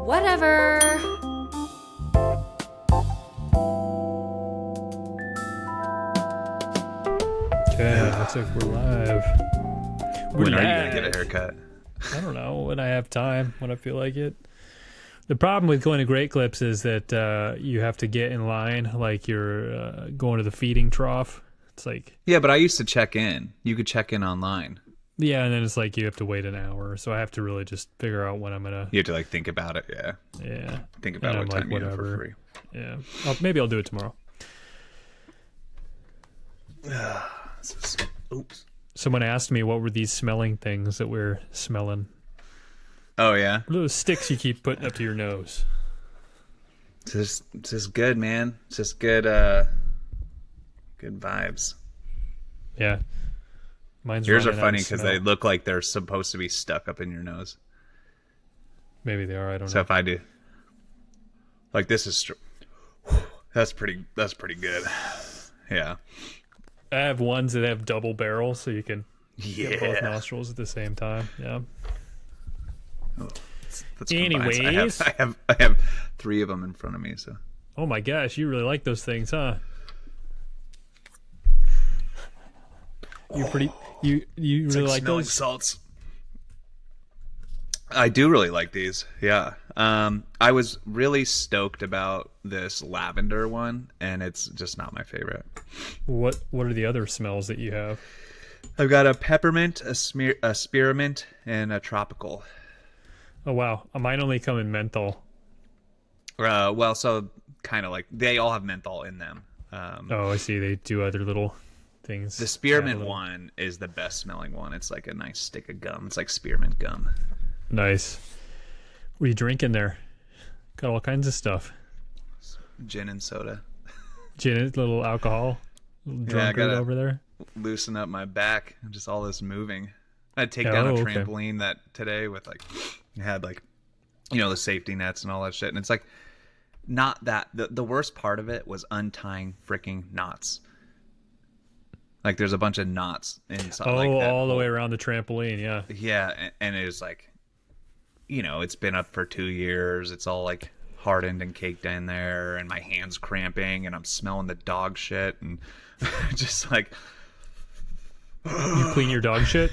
Whatever. Okay, looks like we're live. When are you gonna get a haircut? I don't know, when I have time, when I feel like it. The problem with going to Great Clips is that you have to get in line like you're going to the feeding trough. It's like... Yeah, but I used to check in. You could check in online. Yeah, and then it's like you have to wait an hour. So I have to really just figure out when I'm going to... You have to like think about it, yeah. Yeah. Think about what time you have for free. Yeah. Maybe I'll do it tomorrow. Oops. Someone asked me what were these smelling things that we're smelling. Oh, yeah? What are those sticks you keep putting up to your nose? It's just good, man. It's just good, good vibes. Yeah. Mine's Yours are running out funny of because smell. they look like they're supposed to be stuck up in your nose. Maybe they are, I don't So know. if I do... Like, this is... That's pretty good. Yeah. I have ones that have double barrels, so you can get both Yeah. nostrils at the same time. Yeah. Let's combine. Anyways. I have 3 of them in front of me, so... Oh my gosh, you really like those things, huh? You really like smelling those? salts. I do really like these. Yeah. I was really stoked about this lavender one, and it's just not my favorite. What are the other smells that you have? I've got a peppermint, a spearmint, and a tropical. Oh wow, mine only come in menthol. Well, so kind of like they all have menthol in them. Oh, I see. They do other little things. The spearmint Add a little- one is the best smelling one. It's like a nice stick of gum. It's like spearmint gum. Nice. What are you drinking there? Got all kinds of stuff. Gin and soda. Gin, little alcohol. Little drunkard over there. Loosen up my back. Just all this moving. I had to take Oh, down a okay. trampoline that today with like, it had like, you know, the safety nets and all that shit. And it's like, not that. The worst part of it was untying freaking knots. Like there's a bunch of knots inside. Oh, like that all the whole- way around the trampoline, yeah. Yeah, and it was like, you know, it's been up for 2 years. It's all like hardened and caked in there, and my hand's cramping, and I'm smelling the dog shit, and just like You clean your dog shit?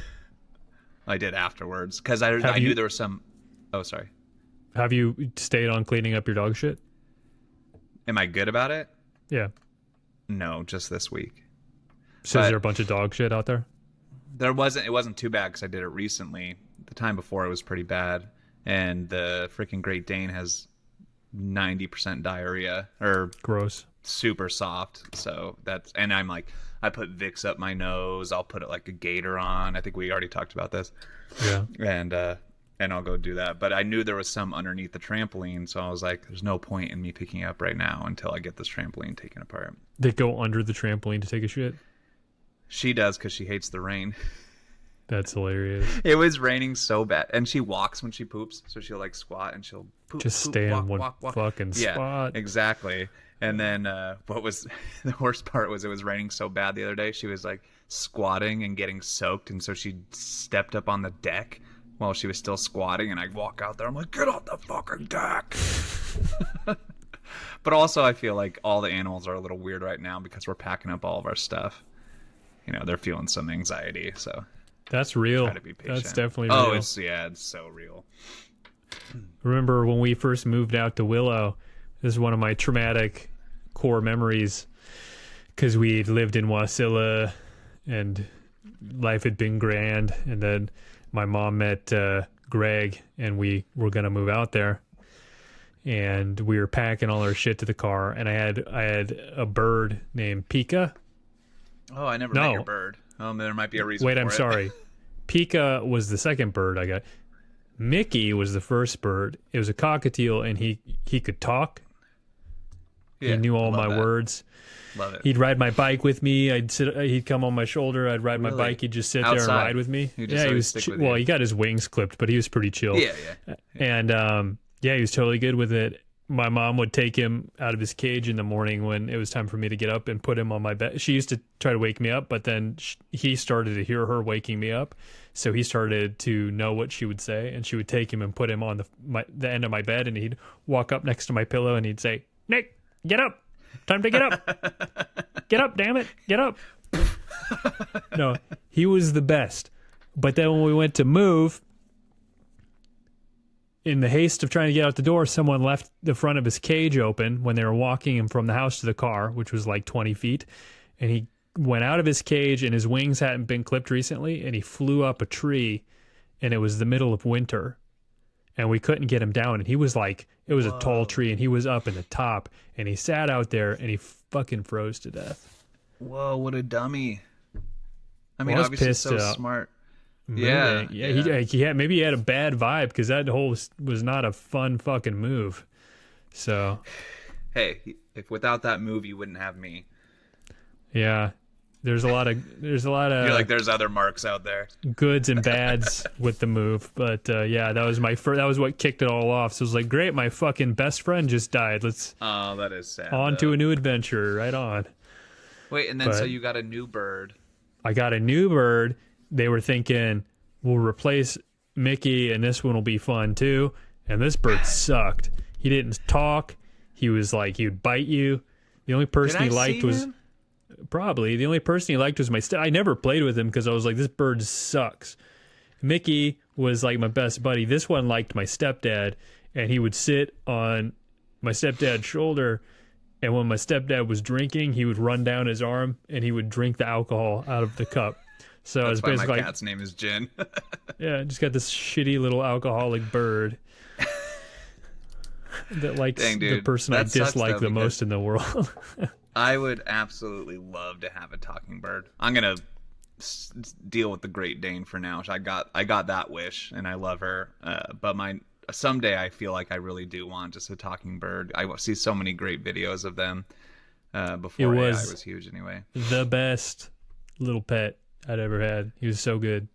I did afterwards because I knew there was some. Oh, sorry. Have you stayed on cleaning up your dog shit? Am I good about it? Yeah. No, just this week. So is But- there a bunch of dog shit out there? It wasn't too bad because I did it recently. The time before it was pretty bad, and the freaking Great Dane has 90% diarrhea or Gross. super soft. So and I'm like, I put Vicks up my nose. I'll put it like a gator on. I think we already talked about this. Yeah. And I'll go do that. But I knew there was some underneath the trampoline, so I was like, there's no point in me picking it up right now until I get this trampoline taken apart. They go under the trampoline to take a shit? She does because she hates the rain. That's hilarious. It was raining so bad, and she walks when she poops, so she'll like squat and she'll poop. Just poop, stay walk, in one walk, walk. fucking Yeah, spot. exactly. And then what was the worst part was it was raining so bad the other day. She was like squatting and getting soaked, and so she stepped up on the deck while she was still squatting. And I walk out there, I'm like, get off the fucking deck. But also, I feel like all the animals are a little weird right now because we're packing up all of our stuff. You know, they're feeling some anxiety, so. That's real. Try to be patient. That's definitely real. Oh, it's so real. Remember when we first moved out to Willow? This is one of my traumatic core memories because we lived in Wasilla and life had been grand. And then my mom met Greg and we were going to move out there. And we were packing all our shit to the car. And I had a bird named Pika. Oh, I never No. met your bird. There might be a reason Wait, for I'm it. sorry. Pika was the second bird I got. Mickey was the first bird. It was a cockatiel, and he could talk. Yeah, He knew all love my that. words. Love it. He'd ride my bike with me. He'd come on my shoulder. I'd ride my Really? bike. He'd just sit there and Outside? ride with me. He'd just Yeah, he always was. stick with Well, you. he got his wings clipped, but he was pretty chill. Yeah. And yeah, he was totally good with it. my mom would take him out of his cage in the morning when it was time for me to get up and put him on my bed. She used to try to wake me up, but then he started to hear her waking me up. So he started to know what she would say, and she would take him and put him on the end of my bed, and he'd walk up next to my pillow and he'd say, "Nick, get up. Time to get up. Get up, damn it. Get up." No, he was the best. But then when we went to move, in the haste of trying to get out the door, someone left the front of his cage open when they were walking him from the house to the car, which was like 20 feet. And he went out of his cage, and his wings hadn't been clipped recently, and he flew up a tree, and it was the middle of winter, and we couldn't get him down. And he was like, it was a tall tree, and he was up in the top, and he sat out there, and he fucking froze to death. Whoa, what a dummy. I mean, I was obviously pissed so out. smart. Yeah. Maybe he had a bad vibe, because that whole was not a fun fucking move. So, hey, if without that move, you wouldn't have me. Yeah, there's a lot of You're like, there's other marks out there. goods and bads with the move, but yeah, that was that was what kicked it all off. So it was like, great, my fucking best friend just died. Let's that is sad. on to a new adventure. Right on. Wait, and then so you got a new bird. I got a new bird. They were thinking, we'll replace Mickey, and this one will be fun too. And this bird sucked. He didn't talk. He was like, he would bite you. The only person he liked was probably the only person he liked was my I never played with him because I was like, this bird sucks. Mickey was like my best buddy. This one liked my stepdad, and he would sit on my stepdad's shoulder. And when my stepdad was drinking, he would run down his arm and he would drink the alcohol out of the cup. So it's basically my cat's name is Jen. Yeah, just got this shitty little alcoholic bird that likes the person I dislike the most in the world. I would absolutely love to have a talking bird. I'm gonna deal with the Great Dane for now. I got that wish, and I love her. But someday I feel like I really do want just a talking bird. I see so many great videos of them. Before AI was huge, anyway. The best little pet I'd ever had. He was so good.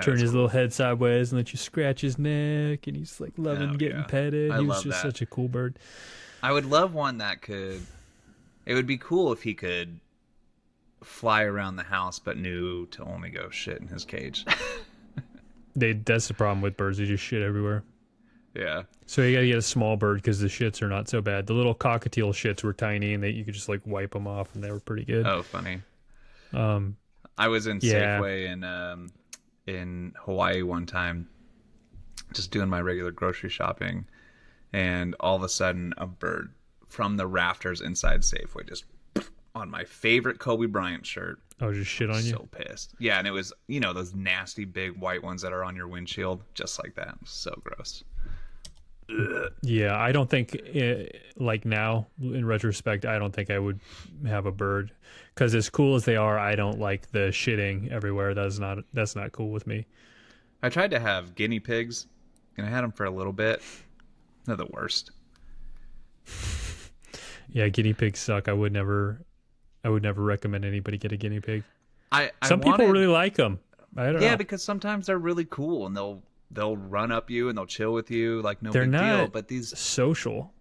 Turn his little head sideways and let you scratch his neck, and he's like loving getting petted. He was just such a cool bird. I would love one that could. It would be cool if he could fly around the house, but knew to only go shit in his cage. That's the problem with birds. They just shit everywhere. Yeah. So you gotta get a small bird because the shits are not so bad. The little cockatiel shits were tiny, and you could just like wipe them off, and they were pretty good. Oh, funny. I was in Safeway in Hawaii one time, just doing my regular grocery shopping, and all of a sudden a bird from the rafters inside Safeway just on my favorite Kobe Bryant shirt. Oh, just shit on you? So pissed. Yeah, and it was, those nasty big white ones that are on your windshield, just like that. It was so gross. Ugh. Yeah, I don't think, like now, in retrospect, I don't think I would have a bird. Because as cool as they are, I don't like the shitting everywhere. That's not cool with me. I tried to have guinea pigs, and I had them for a little bit. They're the worst. Yeah, guinea pigs suck. I would never recommend anybody get a guinea pig. Some people really like them. I don't know. Yeah, because sometimes they're really cool, and they'll run up you and they'll chill with you like no big deal. But these social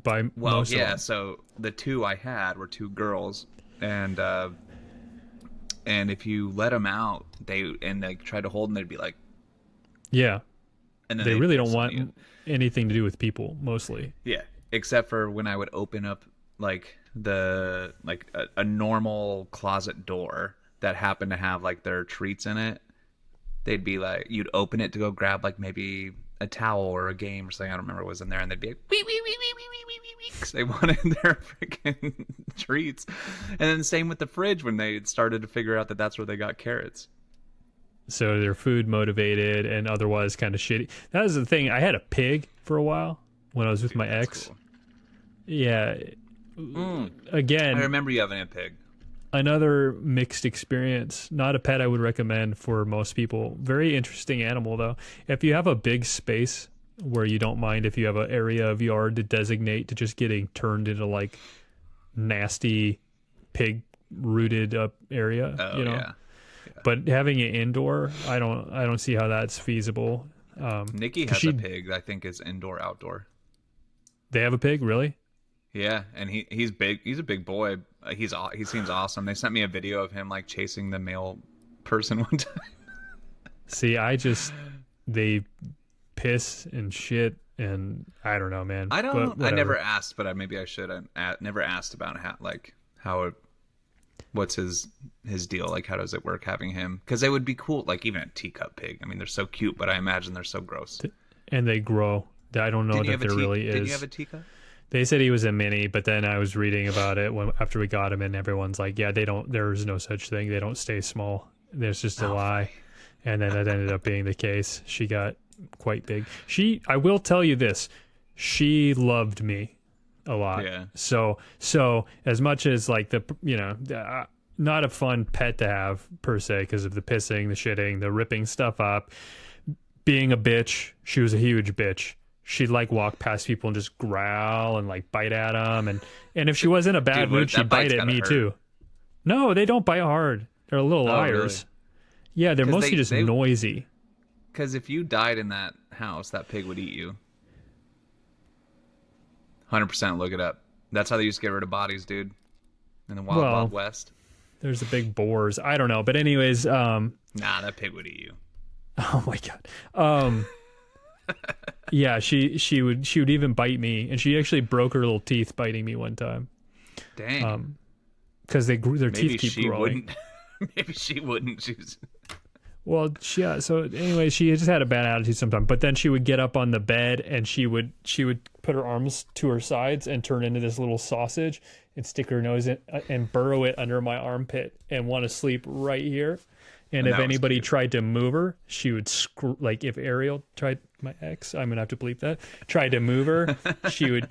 by most of them. So the two I had were two girls, and if you let them out, they try to hold them, they'd be like, yeah, and then they really don't want anything to do with people mostly. Yeah, except for when I would open up like a normal closet door that happened to have like their treats in it. They'd be like, you'd open it to go grab like maybe a towel or a game or something. I don't remember what was in there, and they'd be like, wee wee wee wee wee wee wee wee, because they wanted their freaking treats. And then same with the fridge when they started to figure out that that's where they got carrots. So they're food motivated and otherwise kind of shitty. That was the thing. I had a pig for a while when I was with my ex. Cool. Yeah. Again, I remember you having a pig. Another mixed experience. Not a pet I would recommend for most people. Very interesting animal, though. If you have a big space where you don't mind if you have an area of yard to designate to just getting turned into like nasty pig rooted up area, Yeah. But having it indoor, I don't see how that's feasible. Nikki has a pig. I think is indoor outdoor. They have a pig, really? Yeah, and he's big. He's a big boy. He seems awesome. They sent me a video of him like chasing the male person one time. See, they piss and shit, and I don't know, man. I don't. But I never whatever. asked, but maybe I should. I never asked about how it, what's his deal? Like, how does it work having him? Because they would be cool. Like even a teacup pig. I mean, they're so cute, but I imagine they're so gross. And they grow. I don't know that there really is. Did you have a teacup? They said he was a mini, but then I was reading about it after we got him, and everyone's like, yeah, they don't. There's no such thing. They don't stay small. There's just a lie. And then that ended up being the case. She got quite big. I will tell you this, she loved me a lot. Yeah. So as much as like not a fun pet to have per se because of the pissing, the shitting, the ripping stuff up, being a bitch. She was a huge bitch. She'd like walk past people and just growl and like bite at them, and if she was in a bad mood, she'd bite at me too. No, they don't bite hard. They're little liars. Really? Yeah, they're mostly just noisy. Because if you died in that house, that pig would eat you. 100%. Look it up. That's how they used to get rid of bodies, dude. In the Wild West. There's the big boars. I don't know, but anyways, nah, that pig would eat you. Oh my god. Yeah, she would even bite me, and she actually broke her little teeth biting me one time. Dang. Because their teeth keep growing. Wouldn't. Maybe she wouldn't. Well, yeah. So anyway, she just had a bad attitude sometimes. But then she would get up on the bed and she would put her arms to her sides and turn into this little sausage and stick her nose in and burrow it under my armpit and want to sleep right here. And if anybody tried to move her, she would like if Ariel tried, my ex, I'm gonna have to bleep that, tried to move her, she would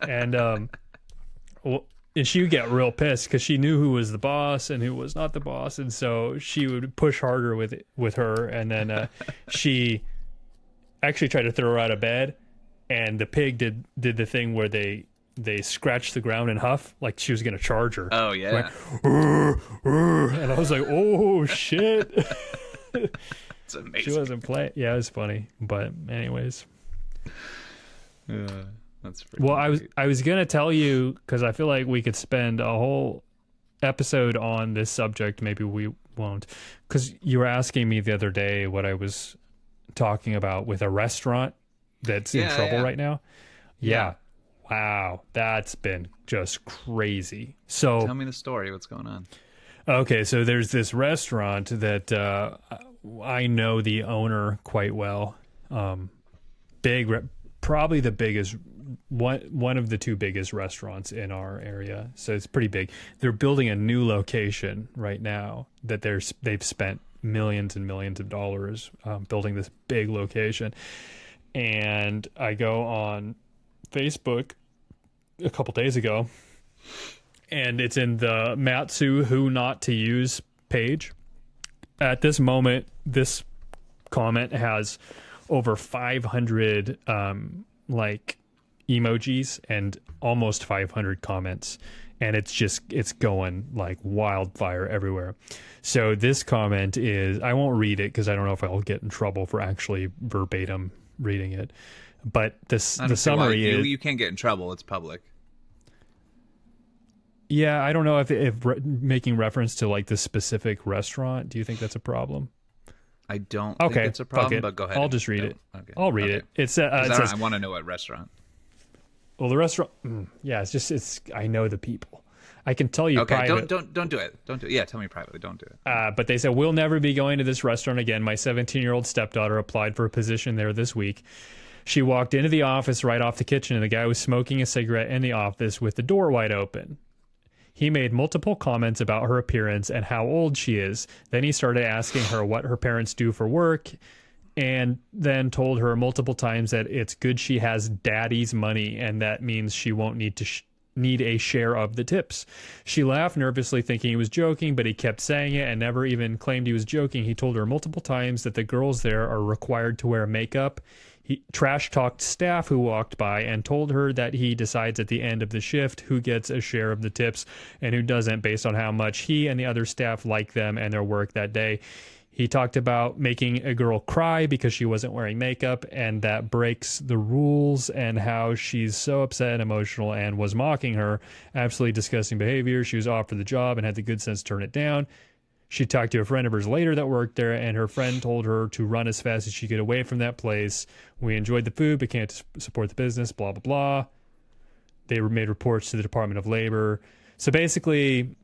and she would get real pissed because she knew who was the boss and who was not the boss, and so she would push harder with her, and then she actually tried to throw her out of bed, and the pig did the thing where they scratched the ground and huff like she was gonna charge her. Oh yeah. And I was like, oh shit. It's amazing. She wasn't playing. Yeah, it was funny, but anyways. Yeah. That's well, I was gonna tell you because I feel like we could spend a whole episode on this subject. Maybe we won't, because you were asking me the other day what I was talking about with a restaurant that's in trouble right now. Yeah. Wow, that's been just crazy. So tell me the story. What's going on? Okay, so there's this restaurant that I know the owner quite well. Probably the biggest. One of the two biggest restaurants in our area, so it's pretty big. They're building a new location right now that they've spent millions and millions of dollars building this big location. And I go on Facebook a couple days ago, and it's in the Matsu Who Not to Use page. At this moment, this comment has over 500 emojis and almost 500 comments, and it's going like wildfire everywhere. So this comment is, I won't read it because I don't know if I'll get in trouble for actually verbatim reading it, but the summary is, you can't get in trouble, it's public. Yeah, I don't know if making reference to like the specific restaurant, do you think that's a problem? I don't think it's a problem, but go ahead. I'll just read it. Okay. I'll read it. It says, I want to know what restaurant. Well, the restaurant, yeah, it's I know the people. I can tell you. Okay, private. don't do it. Don't do it. Yeah, tell me privately. Don't do it. But they said, we'll never be going to this restaurant again. My 17-year-old stepdaughter applied for a position there this week. She walked into the office right off the kitchen, and the guy was smoking a cigarette in the office with the door wide open. He made multiple comments about her appearance and how old she is. Then he started asking her what her parents do for work, and then told her multiple times that it's good she has daddy's money, and that means she won't need to need a share of the tips. She laughed nervously, thinking he was joking, but he kept saying it and never even claimed he was joking. He told her multiple times that the girls there are required to wear makeup. He trash-talked staff who walked by and told her that he decides at the end of the shift who gets a share of the tips and who doesn't based on how much he and the other staff like them and their work that day. He talked about making a girl cry because she wasn't wearing makeup, and that breaks the rules, and how she's so upset and emotional and was mocking her. Absolutely disgusting behavior. She was offered the job and had the good sense to turn it down. She talked to a friend of hers later that worked there, and her friend told her to run as fast as she could away from that place. We enjoyed the food, but can't support the business, blah, blah, blah. They made reports to the Department of Labor. So basically,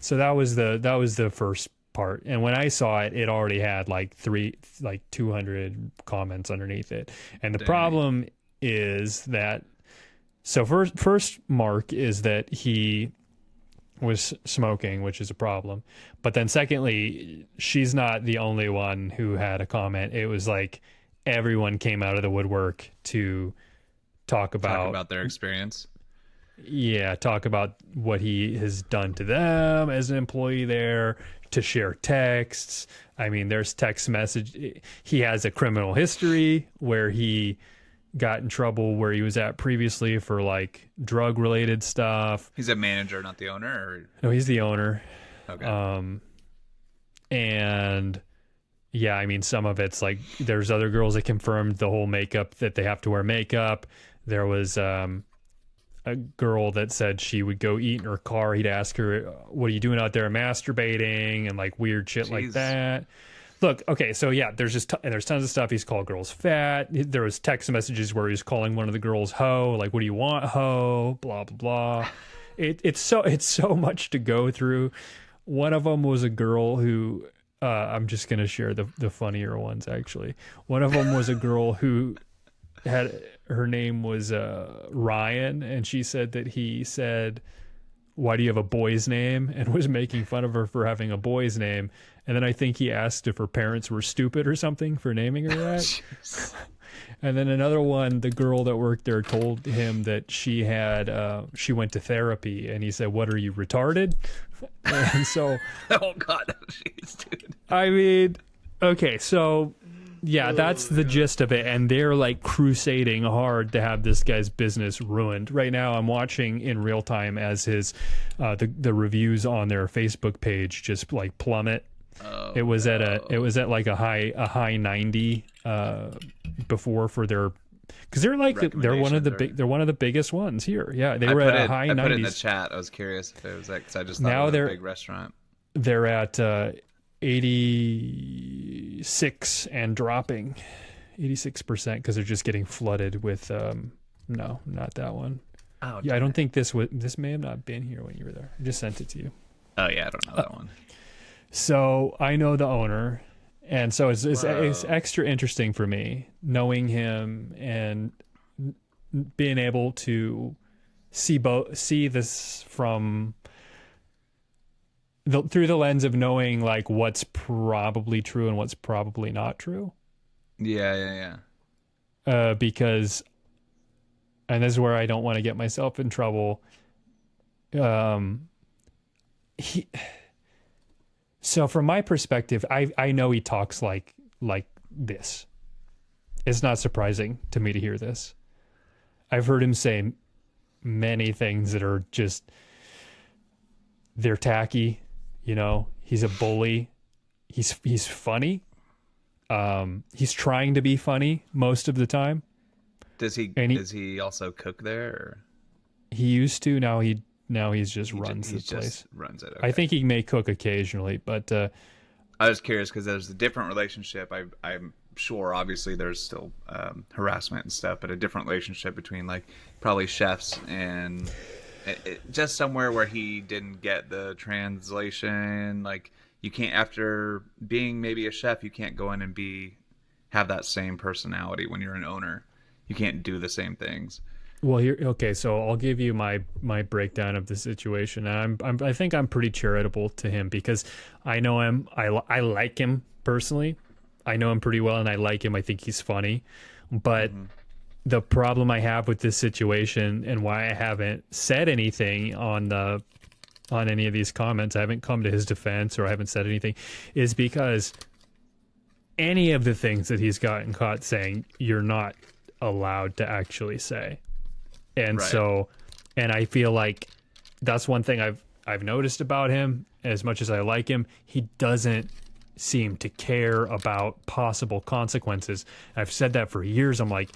that was the first part. And when I saw it, it already had like 200 comments underneath it. And the problem is that, so first mark is that he was smoking, which is a problem. But then secondly, she's not the only one who had a comment. It was like everyone came out of the woodwork to talk about their experience. Yeah, talk about what he has done to them as an employee there, to share texts. I mean, there's text message. He has a criminal history where he got in trouble where he was at previously for like drug related stuff. He's a manager, not the owner? Or? No, he's the owner. Okay. And yeah, I mean, some of it's like there's other girls that confirmed the whole makeup, that they have to wear makeup. There was a girl that said she would go eat in her car. He'd ask her, "What are you doing out there?" Masturbating and like weird shit like that. Look, okay, so yeah, there's tons of stuff. He's called girls fat. There was text messages where he's calling one of the girls hoe, like, "What do you want, hoe?" Blah blah blah. It's so much to go through. One of them was a girl who I'm just gonna share the funnier ones actually. One of them was a girl who had, her name was Ryan, and she said that he said, "Why do you have a boy's name?" and was making fun of her for having a boy's name. And then I think he asked if her parents were stupid or something for naming her that. And then another one, the girl that worked there told him that she went to therapy, and he said, "What, are you retarded?" And so oh god, jeez, dude. I mean, okay, so yeah, that's the gist of it, and they're like crusading hard to have this guy's business ruined. Right now, I'm watching in real time as his the reviews on their Facebook page just like plummet. Oh, it was at like a high 90 before for their, because they're one of the biggest ones here. Yeah, they were at a high 90s. I put it in the chat. I was curious if it was that, because I just thought it was a big restaurant. They're at 86 and dropping 86% because they're just getting flooded with no, not that one. Oh yeah, I don't think this may have not been here when you were there. I just sent it to you. Oh yeah, I don't know that one. So I know the owner, and so it's extra interesting for me knowing him and being able to see this from through the lens of knowing like what's probably true and what's probably not true. Yeah. Because, and this is where I don't want to get myself in trouble. So from my perspective, I know he talks like this. It's not surprising to me to hear this. I've heard him say many things that are just, they're tacky. You know, he's a bully. He's funny. He's trying to be funny most of the time. Does he also cook there? Or? He used to. Now he just runs the place. Runs it. Okay. I think he may cook occasionally, but I was curious because there's a different relationship. I'm sure, obviously, there's still harassment and stuff, but a different relationship between like probably chefs and just somewhere where he didn't get the translation. Like, you can't, after being maybe a chef, you can't go in and have that same personality when you're an owner. You can't do the same things. Well, okay, so I'll give you my breakdown of the situation. I think I'm pretty charitable to him because I know him. I like him personally. I know him pretty well, and I like him. I think he's funny. But the problem I have with this situation, and why I haven't said anything on any of these comments, I haven't come to his defense or I haven't said anything, is because any of the things that he's gotten caught saying, you're not allowed to actually say. And right. So, and I feel like that's one thing I've noticed about him. As much as I like him, he doesn't seem to care about possible consequences. I've said that for years. I'm like,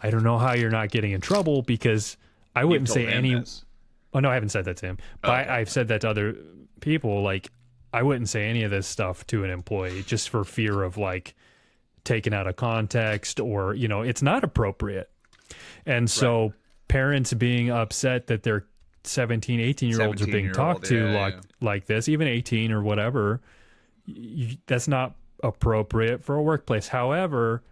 I don't know how you're not getting in trouble, because I wouldn't say any. This. Oh no, I haven't said that to him, but Okay. I've said that to other people. Like, I wouldn't say any of this stuff to an employee just for fear of like taken out of context, or, you know, it's not appropriate. And so parents being upset that their 17, 18-year-olds are being talked to like this, even 18 or whatever, that's not appropriate for a workplace. However,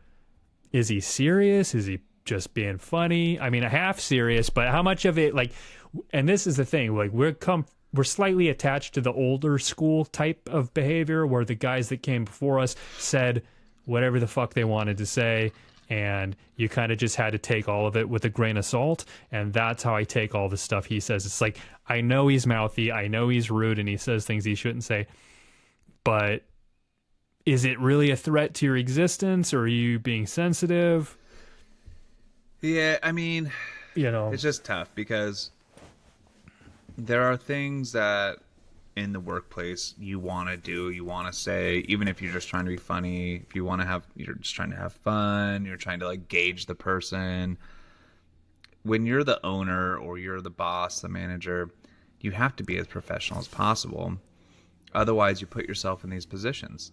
is he serious? Is he just being funny? I mean, half serious, but how much of it, like, and this is the thing, like, we're slightly attached to the older school type of behavior where the guys that came before us said whatever the fuck they wanted to say, and you kind of just had to take all of it with a grain of salt. And that's how I take all the stuff he says. It's like, I know he's mouthy, I know he's rude, and he says things he shouldn't say, but is it really a threat to your existence, or are you being sensitive? Yeah, I mean, You know, it's just tough because there are things that in the workplace you want to do, you want to say, even if you're just trying to be funny, if you want to have, you're just trying to have fun, you're trying to like gauge the person. When you're the owner or you're the boss, the manager, you have to be as professional as possible. Otherwise, you put yourself in these positions.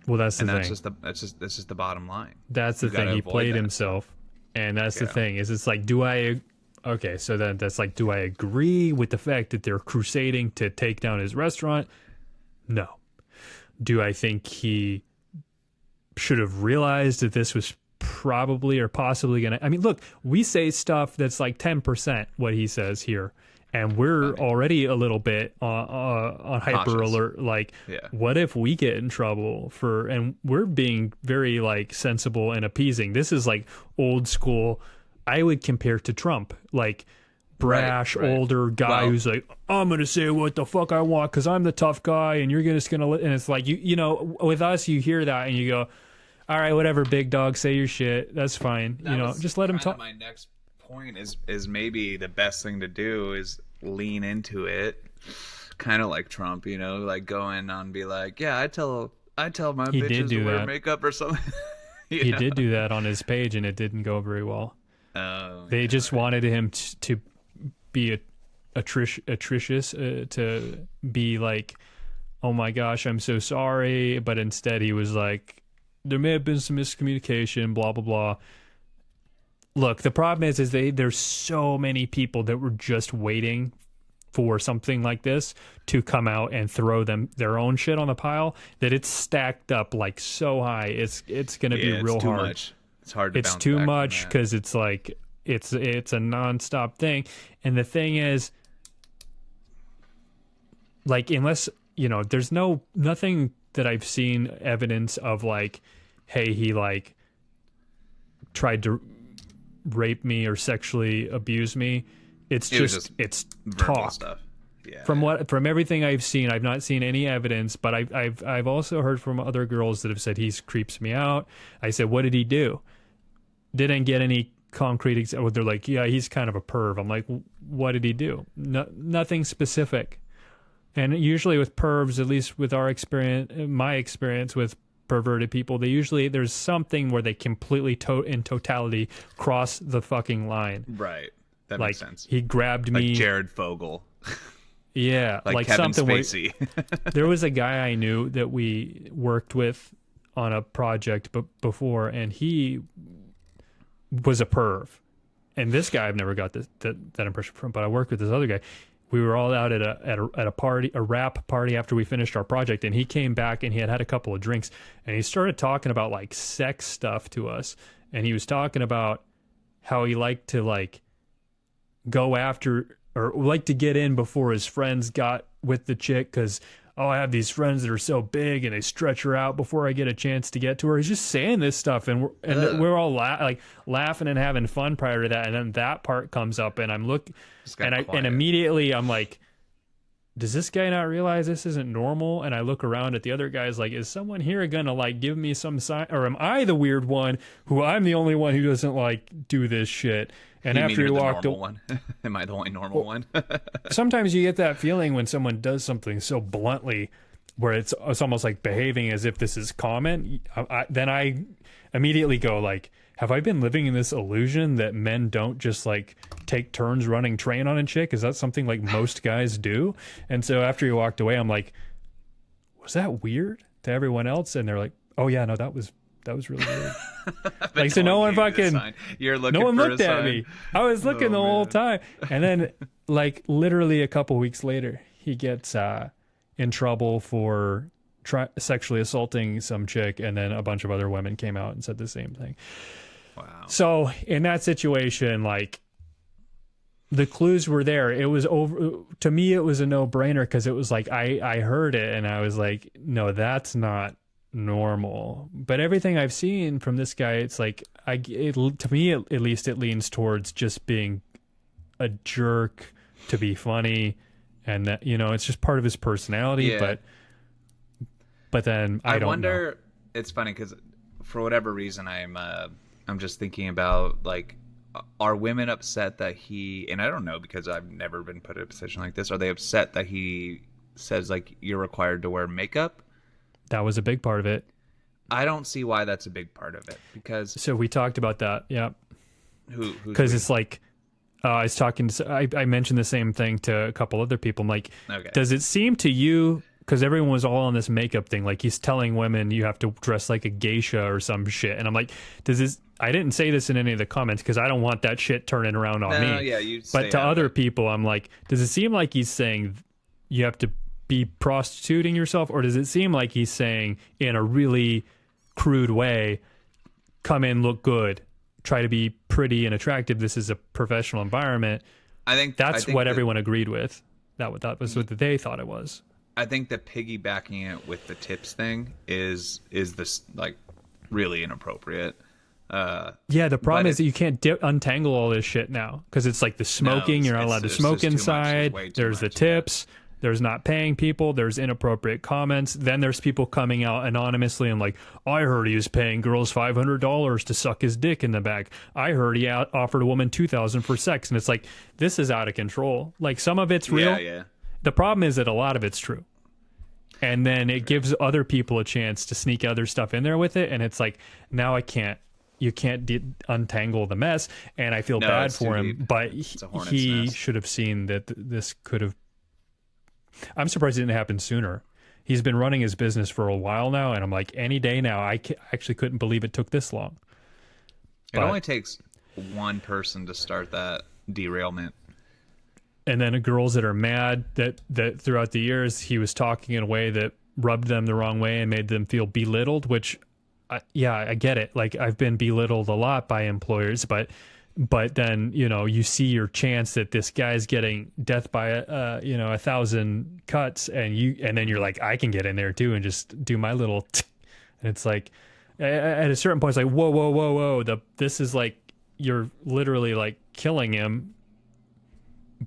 well, that's the And thing. that's just the bottom line. That's the You gotta thing. He avoid played that. himself, and that's the Yeah. thing. Is it's like, okay, so then that's like, do I agree with the fact that they're crusading to take down his restaurant? No. Do I think he should have realized that this was probably or possibly gonna? I mean, look, we say stuff that's like 10% what he says here, and we're already a little bit on hyper Cautious. alert. Like, Yeah. what if we get in trouble for? And we're being very like sensible and appeasing. This is like old school. I would compare to Trump, like brash Right. older guy Well- who's like, I'm gonna say what the fuck I want because I'm the tough guy, and you're just gonna. And it's like, you know, with us, you hear that and you go, all right, whatever, big dog, say your shit. That's fine. That You know, was just let him kinda talk. My next point is maybe the best thing to do is lean into it, kind of like Trump, you know, like go in and be like, yeah, I tell my He did bitches do to wear that. makeup or something. You He know? did do that on his page, and it didn't go very well. Oh, They yeah. just wanted him to be atrocious, to be like, oh my gosh, I'm so sorry. But instead he was like, there may have been some miscommunication, blah, blah, blah. Look, the problem is there's so many people that were just waiting for something like this to come out and throw their own shit on the pile, that it's stacked up like so high. It's going to be it's real too hard. much. It's hard to It's bounce too back from much that. because it's like it's a nonstop thing. And the thing is, like, unless, you know, there's nothing that I've seen evidence of like, hey, he like tried to rape me or sexually abuse me. It's It was just it's verbal talk. stuff. Yeah. From everything I've seen, I've not seen any evidence, but I've also heard from other girls that have said he creeps me out. I said, what did he do? Didn't get any concrete example. They're like, yeah, he's kind of a perv. I'm like, what did he do? Nothing specific. And usually with pervs, at least with our experience, my experience with perverted people, there's something where they completely in totality cross the fucking line. Right. That Like, makes sense. he grabbed Like me. Jared Fogle. Yeah, Like Kevin something where Spacey. there was a guy I knew that we worked with on a project before, and he was a perv. And this guy, I've never got that impression from, but I worked with this other guy. We were all out at a party, a rap party after we finished our project, and he came back and he had a couple of drinks, and he started talking about like sex stuff to us, and he was talking about how he liked to like go after or like to get in before his friends got with the chick because, oh, I have these friends that are so big and they stretch her out before I get a chance to get to her. He's just saying this stuff, and we're all laughing and having fun prior to that, and then that part comes up, and I'm Just got and quiet. immediately I'm like, does this guy not realize this isn't normal? And I look around at the other guys like, is someone here gonna like give me some sign, or am I the weird one who I'm the only one who doesn't like do this shit? And You mean after you're he the walked normal one? Am I the only normal one? sometimes you get that feeling when someone does something so bluntly where it's almost like behaving as if this is common, then I immediately go like, have I been living in this illusion that men don't just like take turns running train on a chick? Is that something like most guys do? And so after he walked away, I'm like, was that weird to everyone else? And they're like, oh yeah, no, that was really weird. Like, so no one fucking, no one looked at me. I was looking the whole time. And then like literally a couple weeks later, he gets in trouble for sexually assaulting some chick, and then a bunch of other women came out and said the same thing. Wow. So in that situation, like, the clues were there. It was over. To me, it was a no-brainer, because it was like I heard it and I was like, no, that's not normal. But everything I've seen from this guy, it's like to me at least, it leans towards just being a jerk to be funny, and that, you know, it's just part of his personality. Yeah. But then I don't wonder. know. It's funny because for whatever reason I'm just thinking about, like, are women upset that he, and I don't know because I've never been put in a position like this, are they upset that he says like you're required to wear makeup? That was a big part of it. I don't see why that's a big part of it, because so we talked about that. Yeah. Because it's like, I was talking to, I mentioned the same thing to a couple other people. I'm like, okay, does it seem to you, because everyone was all on this makeup thing, like he's telling women you have to dress like a geisha or some shit, and I'm like, I didn't say this in any of the comments because I don't want that shit turning around on me. Yeah, but to other people, I'm like, does it seem like he's saying you have to be prostituting yourself, or does it seem like he's saying in a really crude way, come in, look good, try to be pretty and attractive, this is a professional environment? I think what everyone agreed with. That was what they thought it was. I think that piggybacking it with the tips thing is this, like, really inappropriate. Yeah, the problem is that you can't untangle all this shit now, because it's like the smoking, you're not allowed to smoke inside, there's the tips, there's not paying people, there's inappropriate comments, then there's people coming out anonymously and like, I heard he was paying girls $500 to suck his dick in the back, I heard he offered a woman $2,000 for sex, and it's like, this is out of control. Like, some of it's real. Yeah. The problem is that a lot of it's true, and then it gives other people a chance to sneak other stuff in there with it, and it's like, now you can't untangle the mess, and I feel bad for him, but he should have seen that this could have. I'm surprised it didn't happen sooner. He's been running his business for a while now, and I'm like, any day now. I actually couldn't believe it took this long. It only takes one person to start that derailment. And then girls that are mad that throughout the years he was talking in a way that rubbed them the wrong way and made them feel belittled, which, I get it. Like, I've been belittled a lot by employers, but then, you know, you see your chance that this guy's getting death by 1,000 cuts, and then you're like, I can get in there too and just do my little and it's like, at a certain point it's like, whoa, this is like, you're literally like killing him.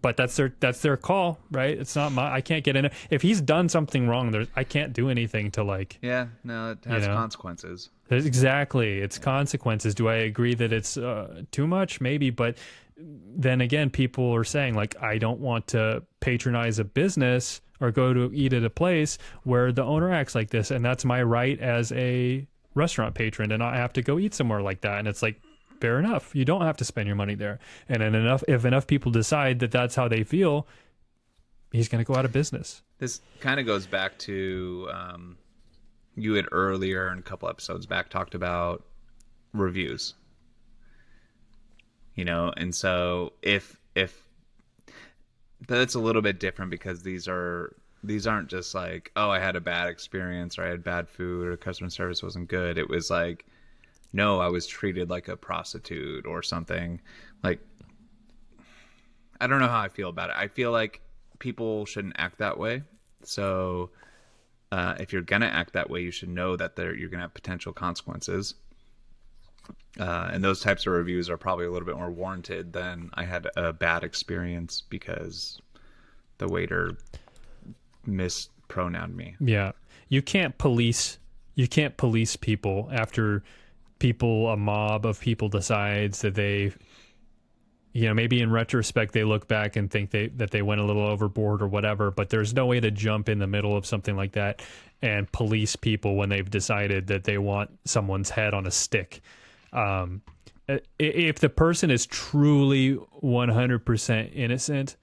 But that's their call, right? It's not I can't get in it. If he's done something wrong, I can't do anything to, like... Yeah, no, it has consequences. Exactly. It's consequences. Do I agree that it's too much? Maybe. But then again, people are saying, like, I don't want to patronize a business or go to eat at a place where the owner acts like this. And that's my right as a restaurant patron to not have to go eat somewhere like that. And it's like, fair enough. You don't have to spend your money there. And then if enough people decide that that's how they feel, he's going to go out of business. This kind of goes back to you had earlier in a couple episodes back talked about reviews. You know, and so if that's a little bit different, because these aren't just like, oh, I had a bad experience, or I had bad food, or customer service wasn't good. It was like, no, I was treated like a prostitute or something. Like, I don't know how I feel about it. I feel like people shouldn't act that way. So if you're going to act that way, you should know that you're going to have potential consequences. And those types of reviews are probably a little bit more warranted than I had a bad experience because the waiter mispronounced me. Yeah. You can't police people after a mob of people decides that they, you know, maybe in retrospect they look back and think that they went a little overboard or whatever, but there's no way to jump in the middle of something like that and police people when they've decided that they want someone's head on a stick. If the person is truly 100% innocent,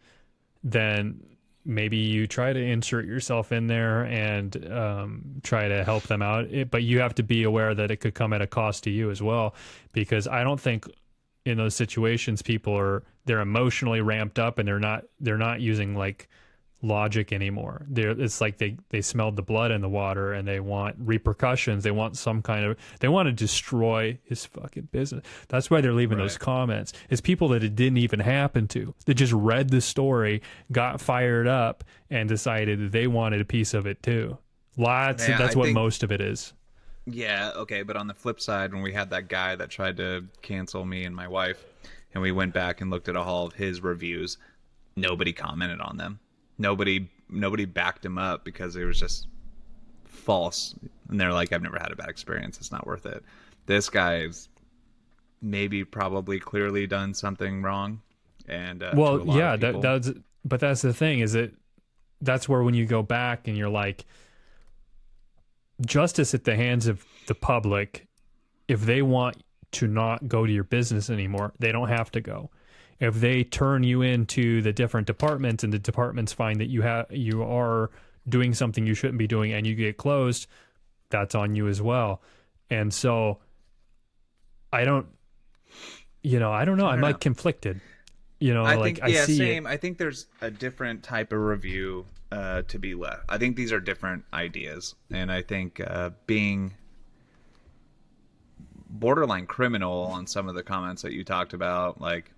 then maybe you try to insert yourself in there and try to help them out. But you have to be aware that it could come at a cost to you as well, because I don't think in those situations they're emotionally ramped up and they're not using like logic anymore. It's like they smelled the blood in the water and they want repercussions. They want they want to destroy his fucking business. That's why they're leaving those comments. It's people that it didn't even happen to. They just read the story, got fired up, and decided that they wanted a piece of it too. That's what most of it is. Yeah, okay, but on the flip side, when we had that guy that tried to cancel me and my wife, and we went back and looked at all of his reviews, nobody commented on them. Nobody backed him up because it was just false. And they're like, I've never had a bad experience. It's not worth it. This guy's probably clearly done something wrong. And well, yeah, but that's the thing, is that's where when you go back and you're like, justice at the hands of the public, if they want to not go to your business anymore, they don't have to go. If they turn you into the different departments and the departments find that you are doing something you shouldn't be doing and you get closed, that's on you as well. And so I don't know. I'm like conflicted. You know, I see same. I think there's a different type of review to be left. I think these are different ideas. And I think being borderline criminal on some of the comments that you talked about, like,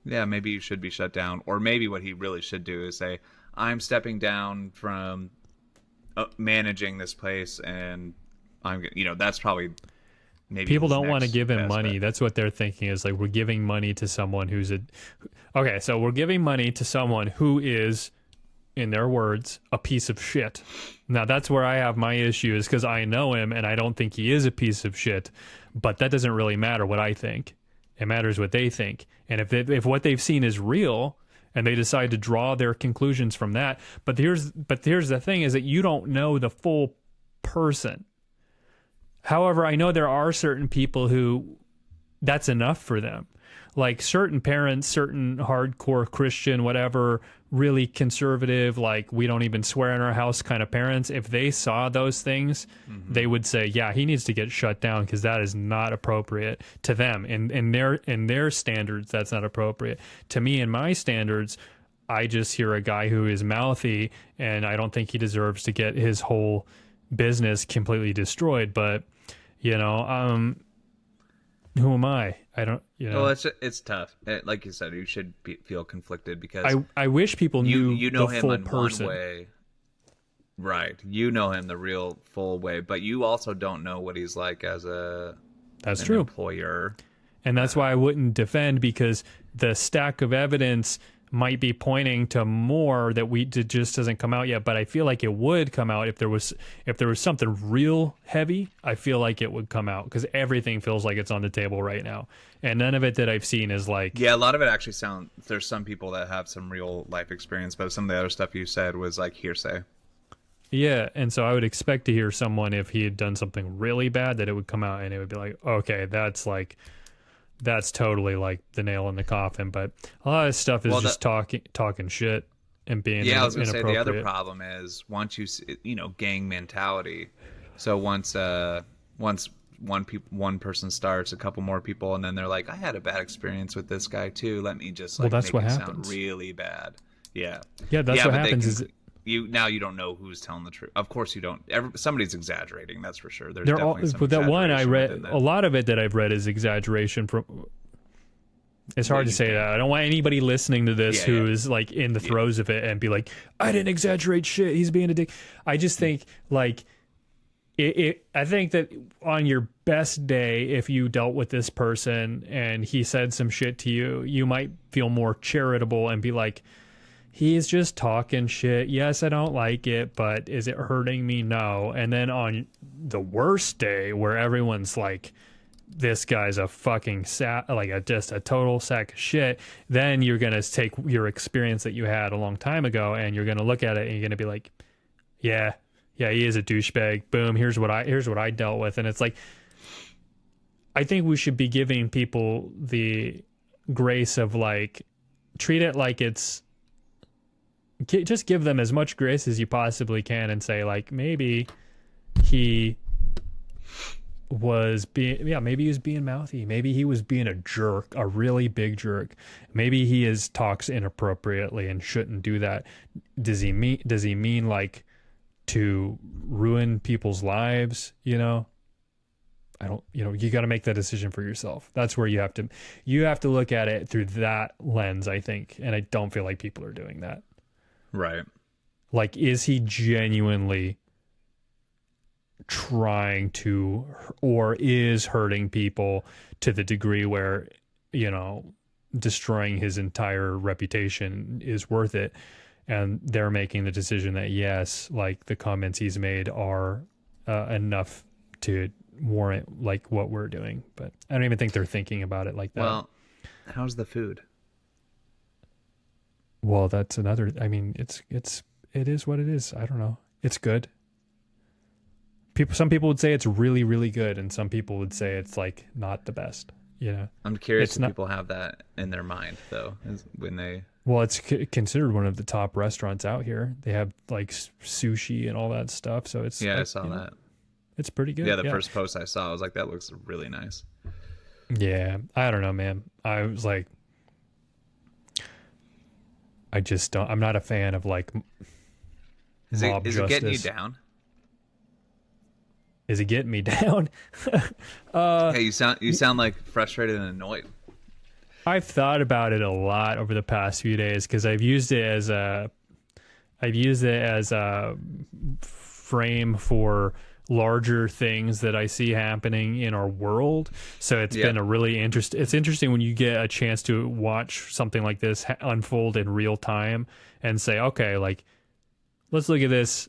yeah, maybe you should be shut down. Or maybe what he really should do is say, I'm stepping down from managing this place, and that's probably maybe people don't want to give him money. Bet. That's what they're thinking, is like, we're giving money to someone so we're giving money to someone who is, in their words, a piece of shit. Now, that's where I have my issue, is because I know him and I don't think he is a piece of shit, but that doesn't really matter what I think. It matters what they think. And if what they've seen is real and they decide to draw their conclusions from that, but here's the thing, is that you don't know the full person. However, I know there are certain people who that's enough for them. Like certain parents, certain hardcore Christian, whatever, really conservative, like we don't even swear in our house kind of parents, if they saw those things, they would say, yeah, he needs to get shut down because that is not appropriate to them. In their standards, that's not appropriate. To me, in my standards, I just hear a guy who is mouthy, and I don't think he deserves to get his whole business completely destroyed. But, who am I? I don't, Well, it's tough. Like you said, you should feel conflicted because I wish people knew you know the him full in person. one way. Right. You know him the real full way, but you also don't know what he's like as an employer. And that's why I wouldn't defend, because the stack of evidence might be pointing to more that just doesn't come out yet. But I feel like it would come out if there was something real heavy. I feel like it would come out, because everything feels like it's on the table right now, and none of it that I've seen is like. Yeah, a lot of it actually there's some people that have some real life experience, but some of the other stuff you said was like hearsay. Yeah, and so I would expect to hear someone, if he had done something really bad, that it would come out and it would be like, okay, that's totally like the nail in the coffin. But a lot of stuff is just talking shit and being I was gonna say the other inappropriate. problem is once gang mentality. So once one person starts, a couple more people, and then they're like, I had a bad experience with this guy too. Let me just that's make what it happens. sound really bad. Yeah. Yeah, that's what happens. You don't know who's telling the truth. Of course you don't. Somebody's exaggerating. That's for sure. There's They're definitely some but that one I exaggeration read, within that. a lot of it that I've read is exaggeration. It's hard to say that. I don't want anybody listening to this who is like in the throes of it and be like, I didn't exaggerate shit, he's being a dick. I just think like I think that on your best day, if you dealt with this person and he said some shit to you, you might feel more charitable and be like, he's just talking shit. Yes, I don't like it, but is it hurting me? No. And then on the worst day, where everyone's like this guy's a fucking just a total sack of shit, then you're going to take your experience that you had a long time ago and you're going to look at it and you're going to be like, yeah, he is a douchebag. Boom. Here's what I dealt with. And it's like, I think we should be giving people the grace of like, treat it like it's, just give them as much grace as you possibly can and say like, maybe he was maybe he was being mouthy. Maybe he was being a jerk, a really big jerk. Maybe he talks inappropriately and shouldn't do that. Does he mean like to ruin people's lives? You know, I don't, you know, you got to make that decision for yourself. That's where you have to look at it through that lens, I think. And I don't feel like people are doing that. Right. Like, is he genuinely trying to, or is hurting people to the degree where, you know, destroying his entire reputation is worth it? And they're making the decision that yes, like the comments he's made are enough to warrant like what we're doing. But I don't even think they're thinking about it like that. Well, how's the food? Well, that's another, I mean, it is what it is. I don't know. It's good. Some people would say it's really, really good, and some people would say it's like not the best. You know, I'm curious if people have that in their mind though, when they. Well, it's considered one of the top restaurants out here. They have like sushi and all that stuff, so it's yeah, like, I saw that. It's pretty good. Yeah, the first post I saw, I was like, that looks really nice. Yeah, I don't know, man. I was like, I just don't. I'm not a fan of like is mob it getting you down? Is it getting me down? Hey, you sound like frustrated and annoyed. I've thought about it a lot over the past few days because I've used it as a frame for larger things that I see happening in our world. So it's been a really it's interesting when you get a chance to watch something like this unfold in real time and say, okay, like, let's look at this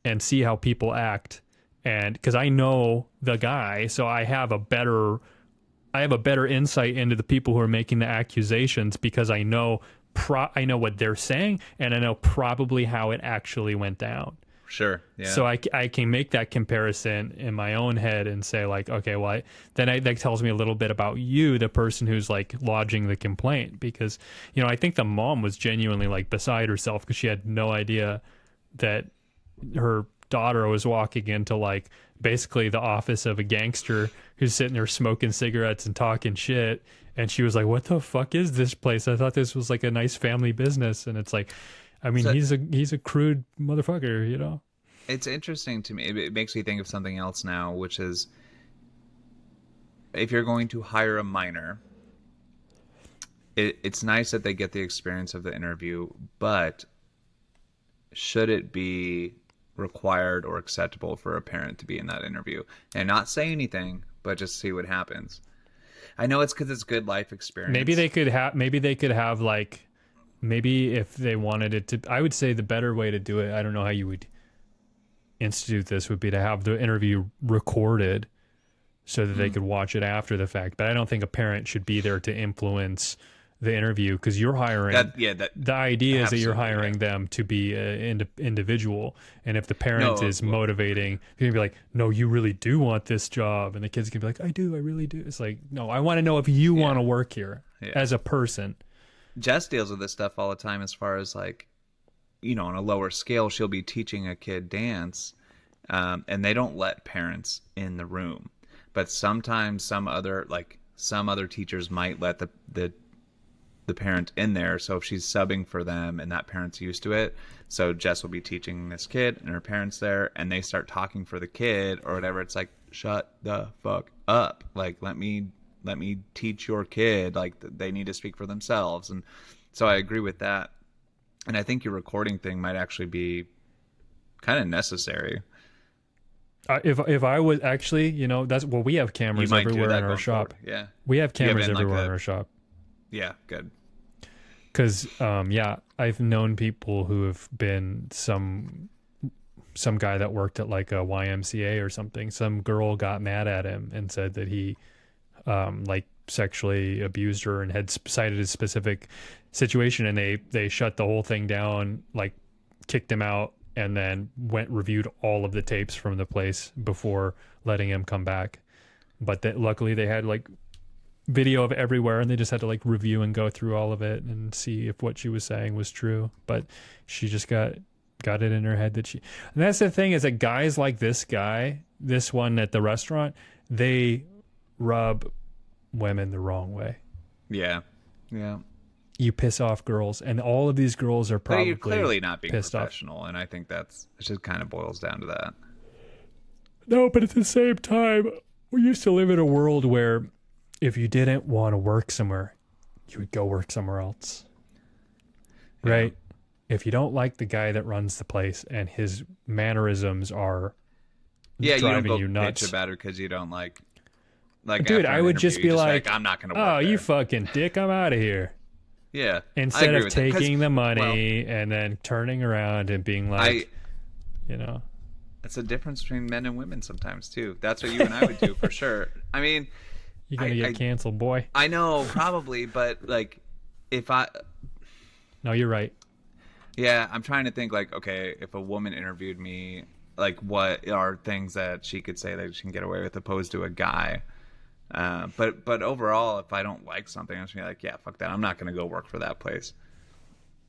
and see how people act. And because I know the guy, so I have a better insight into the people who are making the accusations because I know what they're saying and I know probably how it actually went down. Sure. Yeah. So I can make that comparison in my own head and say like, okay, well, that tells me a little bit about you, the person who's like lodging the complaint, because, you know, I think the mom was genuinely like beside herself because she had no idea that her daughter was walking into like basically the office of a gangster who's sitting there smoking cigarettes and talking shit. And she was like, what the fuck is this place? I thought this was like a nice family business. And it's like, I mean, so, he's a crude motherfucker, you know? It's interesting to me. It makes me think of something else now, which is if you're going to hire a minor, it's nice that they get the experience of the interview, but should it be required or acceptable for a parent to be in that interview and not say anything, but just see what happens? I know it's because it's good life experience. Maybe they could have like, maybe if they wanted it to, I would say the better way to do it, I don't know how you would institute this, would be to have the interview recorded so that they could watch it after the fact. But I don't think a parent should be there to influence the interview because you're hiring. The idea is that you're hiring them to be an individual. And if the parent is motivating, you're going to be like, no, you really do want this job. And the kids can be like, I do, I really do. It's like, no, I want to know if you want to work here as a person. Jess deals with this stuff all the time as far as like, you know, on a lower scale, she'll be teaching a kid dance and they don't let parents in the room. But sometimes some other teachers might let the parent in there. So if she's subbing for them and that parent's used to it, so Jess will be teaching this kid and her parents there and they start talking for the kid or whatever. It's like, shut the fuck up. Like, let me teach your kid. Like, they need to speak for themselves. And so I agree with that. And I think your recording thing might actually be kind of necessary. If I was actually, you know, we have cameras everywhere in our shop. Forward. Yeah. We have cameras everywhere in our shop. Yeah, good. Because, I've known people who have been some guy that worked at like a YMCA or something. Some girl got mad at him and said that he like sexually abused her and had cited a specific situation, and they shut the whole thing down, like kicked him out, and then reviewed all of the tapes from the place before letting him come back. But luckily they had like video of everywhere, and they just had to like review and go through all of it and see if what she was saying was true. But she just got it in her head that and that's the thing, is that guys like this one at the restaurant, they rub women the wrong way. Yeah. You piss off girls, and all of these girls are probably you're clearly not being pissed professional off. And I think it just kind of boils down to that. No, but at the same time, we used to live in a world where if you didn't want to work somewhere, you would go work somewhere else. Yeah. Right? If you don't like the guy that runs the place and his mannerisms are driving you nuts, bitch about it because you don't like dude, I would just be like, I'm not going to work oh, there. You fucking dick, I'm out of here. Yeah. Instead of taking the money and then turning around and being like, That's the difference between men and women sometimes, too. That's what you and I would do, for sure. I mean... You're going to get canceled, boy. I know, probably, but, like, if I... No, you're right. Yeah, I'm trying to think, like, okay, if a woman interviewed me, like, what are things that she could say that she can get away with opposed to a guy? But overall, if I don't like something, I'm just gonna be like, yeah, fuck that. I'm not gonna go work for that place.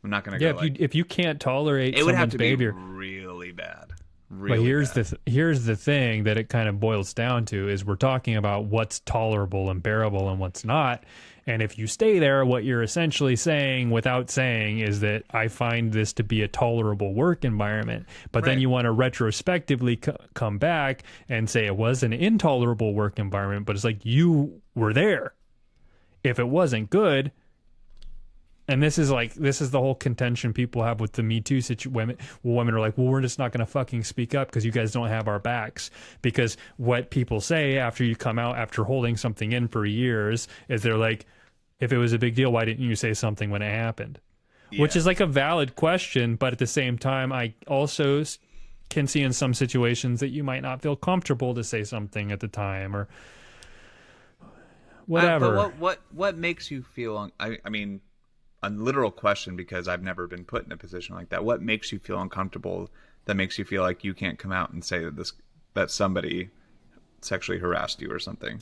I'm not gonna go. Yeah, if you can't tolerate it would have someone's to behavior, be really bad. But here's the thing that it kind of boils down to is we're talking about what's tolerable and bearable and what's not. And if you stay there, what you're essentially saying without saying is that I find this to be a tolerable work environment. But then you want to retrospectively come back and say it was an intolerable work environment, but it's like you were there. If it wasn't good, and this is the whole contention people have with the Me Too situation. Women are like, well, we're just not going to fucking speak up because you guys don't have our backs. Because what people say after you come out after holding something in for years is they're like, if it was a big deal, why didn't you say something when it happened? Yeah. Which is like a valid question, but at the same time, I also can see in some situations that you might not feel comfortable to say something at the time or whatever. But what makes you feel? I mean, a literal question, because I've never been put in a position like that. What makes you feel uncomfortable? That makes you feel like you can't come out and say that somebody sexually harassed you or something.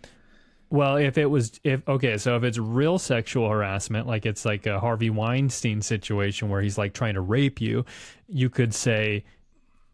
Well, if it's real sexual harassment, like it's like a Harvey Weinstein situation where he's like trying to rape you, you could say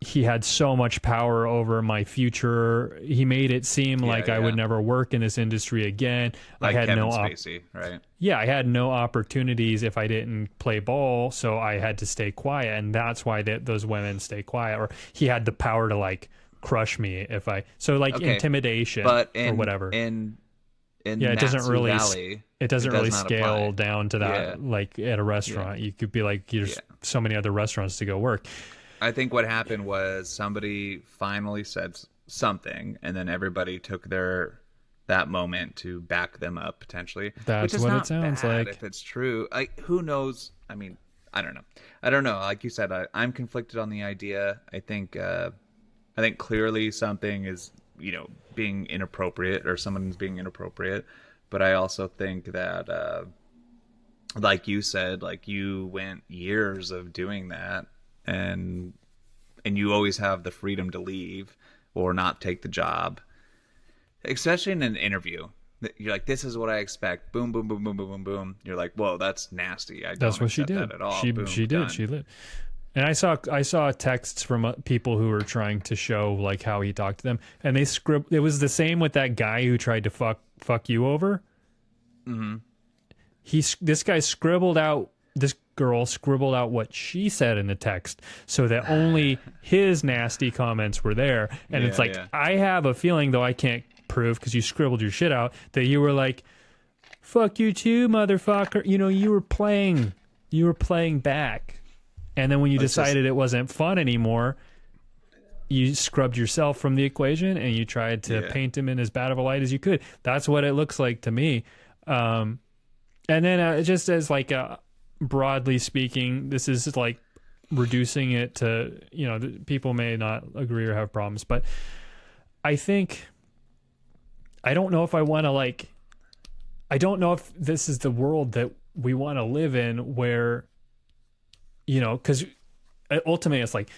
he had so much power over my future. He made it seem like I would never work in this industry again. Like I had Kevin Spacey, right? Yeah, I had no opportunities if I didn't play ball, so I had to stay quiet, and that's why those women stay quiet. Or he had the power to like crush me if I intimidation or whatever. It doesn't really scale apply. Down to that like at a restaurant. You could be like, there's so many other restaurants to go work. I think what happened was somebody finally said something, and then everybody took that moment to back them up potentially. That's what it sounds like. If it's true, who knows? I mean, I don't know. Like you said, I'm conflicted on the idea. I think clearly something is, being inappropriate, or someone's being inappropriate. But I also think that, like you said, like you went years of doing that, and you always have the freedom to leave or not take the job, especially in an interview. You're like, this is what I expect. Boom, boom, boom, boom, boom, boom, boom. You're like, whoa, that's nasty. That's what she did. That at all. She did. She did. And I saw texts from people who were trying to show like how he talked to them, and they it was the same with that guy who tried to fuck you over. Mm-hmm. This girl scribbled out what she said in the text so that only his nasty comments were there. And it's like, I have a feeling, though I can't prove because you scribbled your shit out, that you were like, fuck you too, motherfucker. You were playing back. And then when you decided it wasn't fun anymore, you scrubbed yourself from the equation and you tried to paint him in as bad of a light as you could. That's what it looks like to me. And then just as like broadly speaking, this is like reducing it to, people may not agree or have problems, but I don't know if I want to like I don't know if this is the world that we want to live in, where, because ultimately it's like,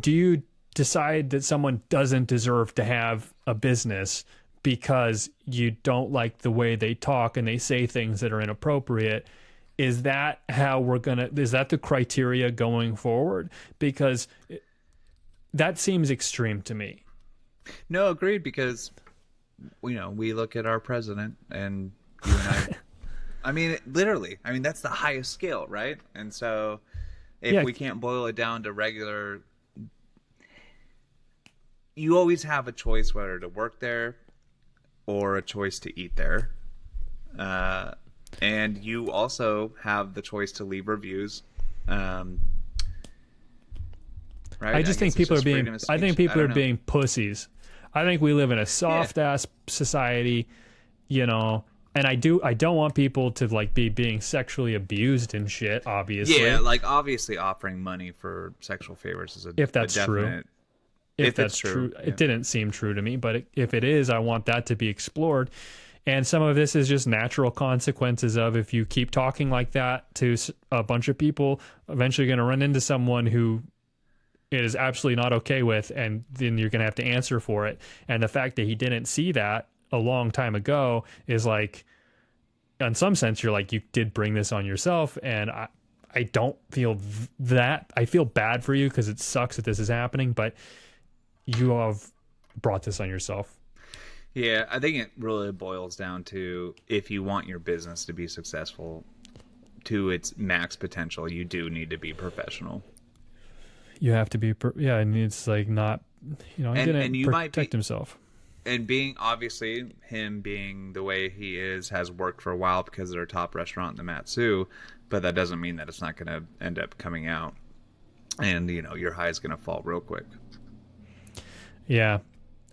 do you decide that someone doesn't deserve to have a business because you don't like the way they talk and they say things that are inappropriate? Is that how is that the criteria going forward? Because that seems extreme to me. No, agreed, because we look at our president, and you and I I mean, literally, that's the highest scale, right? And so if we can't boil it down to regular, you always have a choice whether to work there or a choice to eat there. And you also have the choice to leave reviews. Right? I just think people are being, being pussies. I think we live in a soft ass society, and I don't want people to like be being sexually abused and shit, obviously. Yeah, like obviously offering money for sexual favors is if that's true. If that's true. Yeah. It didn't seem true to me, but if it is, I want that to be explored. And some of this is just natural consequences of, if you keep talking like that to a bunch of people, eventually you're going to run into someone who it is absolutely not okay with, and then you're going to have to answer for it. And the fact that he didn't see that a long time ago is like, in some sense, you're like, you did bring this on yourself. And I don't feel that. I feel bad for you because it sucks that this is happening, but you have brought this on yourself. Yeah, I think it really boils down to, if you want your business to be successful to its max potential, you do need to be professional. You have to be, and it's like not, he didn't protect himself. And him being the way he is has worked for a while because they're a top restaurant in the Matsu, but that doesn't mean that it's not going to end up coming out. And, your high is going to fall real quick. Yeah.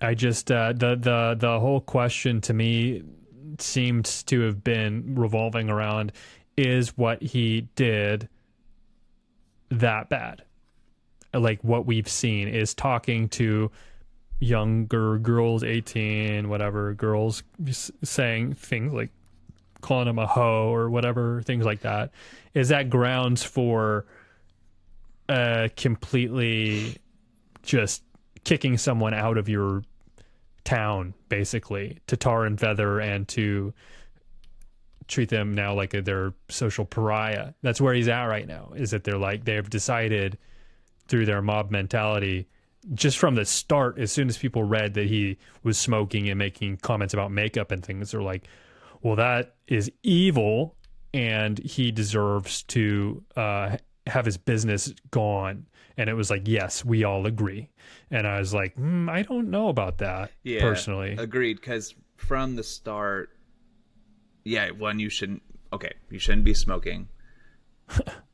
I just, the whole question to me seems to have been revolving around, is what he did that bad? Like, what we've seen is talking to younger girls, 18, whatever, girls, saying things like calling him a hoe or whatever, things like that. Is that grounds for completely just kicking someone out of your town, basically, to tar and feather and to treat them now like they're social pariah? That's where he's at right now, is that they've decided through their mob mentality, just from the start, as soon as people read that he was smoking and making comments about makeup and things, they're like, well, that is evil and he deserves to have his business gone. And it was like, yes, we all agree. And I was like, I don't know about that, personally. Agreed, because from the start, you shouldn't be smoking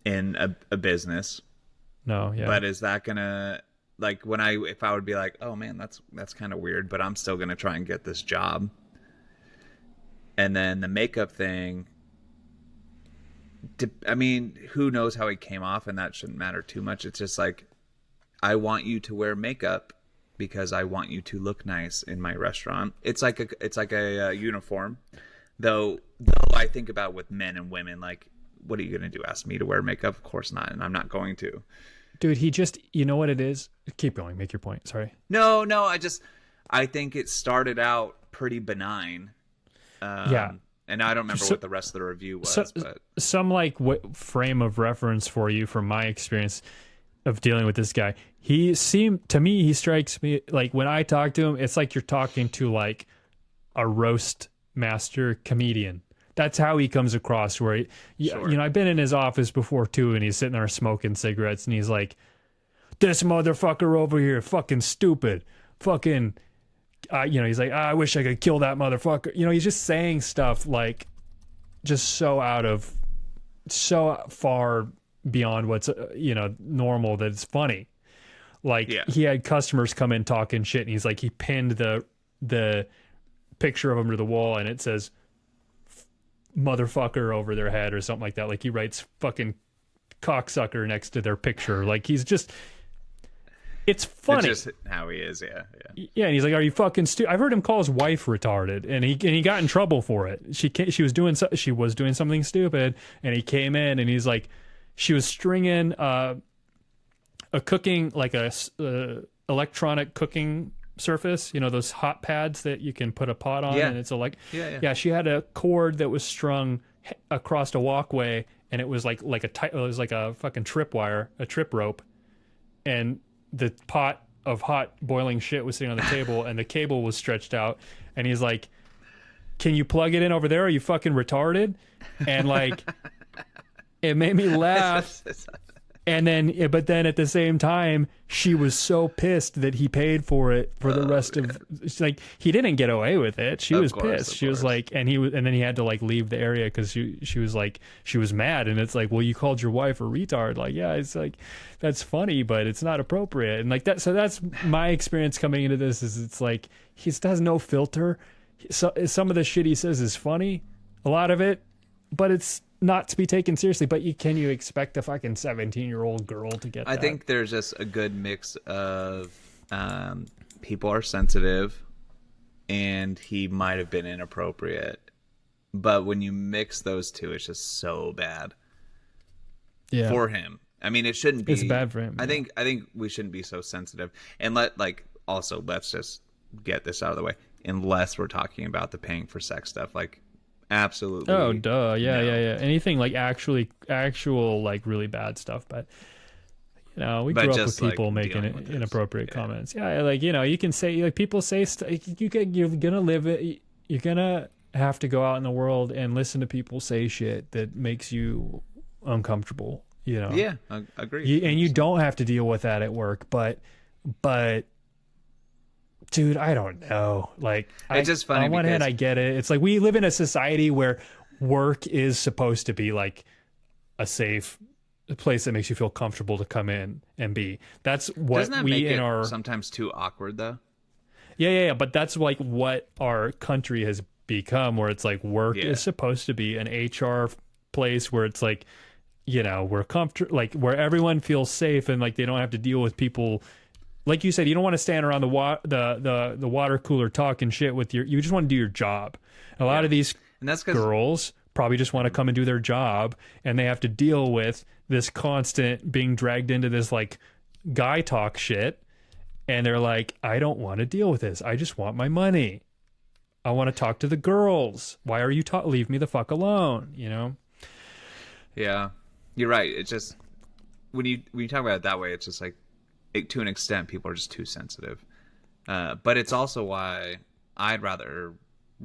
in a business. No, yeah. But is that gonna, like, if I would be like, oh man, that's kind of weird, but I'm still gonna try and get this job. And then the makeup thing, who knows how he came off, and that shouldn't matter too much. It's just like, I want you to wear makeup because I want you to look nice in my restaurant. It's like a uniform, though I think about with men and women, like, what are you gonna do? Ask me to wear makeup? Of course not, and I'm not going to. Dude, he just, you know what it is? Keep going, make your point. Sorry. No, I think it started out pretty benign. And I don't remember what the rest of the review was. But some frame of reference for you from my experience of dealing with this guy. He strikes me like, when I talk to him, it's like you're talking to like a roast master comedian. That's how he comes across, where Sure. I've been in his office before too, and he's sitting there smoking cigarettes, and he's like, this motherfucker over here, fucking stupid, fucking, he's like, I wish I could kill that motherfucker. He's just saying stuff like, just so far beyond what's, normal, that it's funny. Like, he had customers come in talking shit, and he's like, he pinned the picture of him to the wall, and it says motherfucker over their head or something like that. Like, he writes fucking cocksucker next to their picture. Like, he's just, it's funny. It's just how he is. Yeah. Yeah, and he's like, "Are you fucking stupid?" I've heard him call his wife retarded, and he got in trouble for it. She was doing something stupid, and he came in and he's like, she was stringing a cooking, like a electronic cooking surface, you know, those hot pads that you can put a pot on, and it's yeah. She had a cord that was strung across a walkway, and it was like it was like a fucking trip rope, and the pot of hot boiling shit was sitting on the table, and the cable was stretched out, and he's like, "Can you plug it in over there? Are you fucking retarded?" And like, it made me laugh. And then, but then at the same time, she was so pissed that he paid for it for the rest of. Like, he didn't get away with it. She was pissed. She was like, and then he had to like leave the area because she was like, she was mad. And it's like, well, you called your wife a retard. Like, yeah, it's like, that's funny, but it's not appropriate. And like that. So that's my experience coming into this. Is it's like he has no filter. So some of the shit he says is funny, a lot of it, but it's not to be taken seriously. But can you expect a fucking 17-year-old girl to get that? I think there's just a good mix of people are sensitive and he might have been inappropriate, but when you mix those two, it's just so bad for him. I mean, it shouldn't be. It's bad for him. I think we shouldn't be so sensitive. And let's just get this out of the way. Unless we're talking about the paying for sex stuff, like, absolutely. Oh, duh. Yeah. Anything like actual like really bad stuff. But you know, we grew up with people making inappropriate comments. Yeah, like, you know, you can say, like, people say you're gonna live it. You're gonna have to go out in the world and listen to people say shit that makes you uncomfortable. You know. Yeah, I agree. And you don't have to deal with that at work, but. Dude, I don't know. Like, it's just funny. On one hand, I get it. It's like we live in a society where work is supposed to be like a safe place that makes you feel comfortable to come in and be. That's what Doesn't that we make in it our sometimes too awkward though. Yeah. But that's like what our country has become, where it's like work is supposed to be an HR place where it's like, you know, we're comfortable, like where everyone feels safe and like they don't have to deal with people. Like you said, you don't want to stand around the water cooler talking shit with you just want to do your job. A lot of these girls probably just want to come and do their job, and they have to deal with this constant being dragged into this like guy talk shit. And they're like, I don't want to deal with this. I just want my money. I want to talk to the girls. Why are you leave me the fuck alone? You know? Yeah, you're right. It's just when you talk about it that way, it's just like, to an extent, people are just too sensitive. But it's also why I'd rather,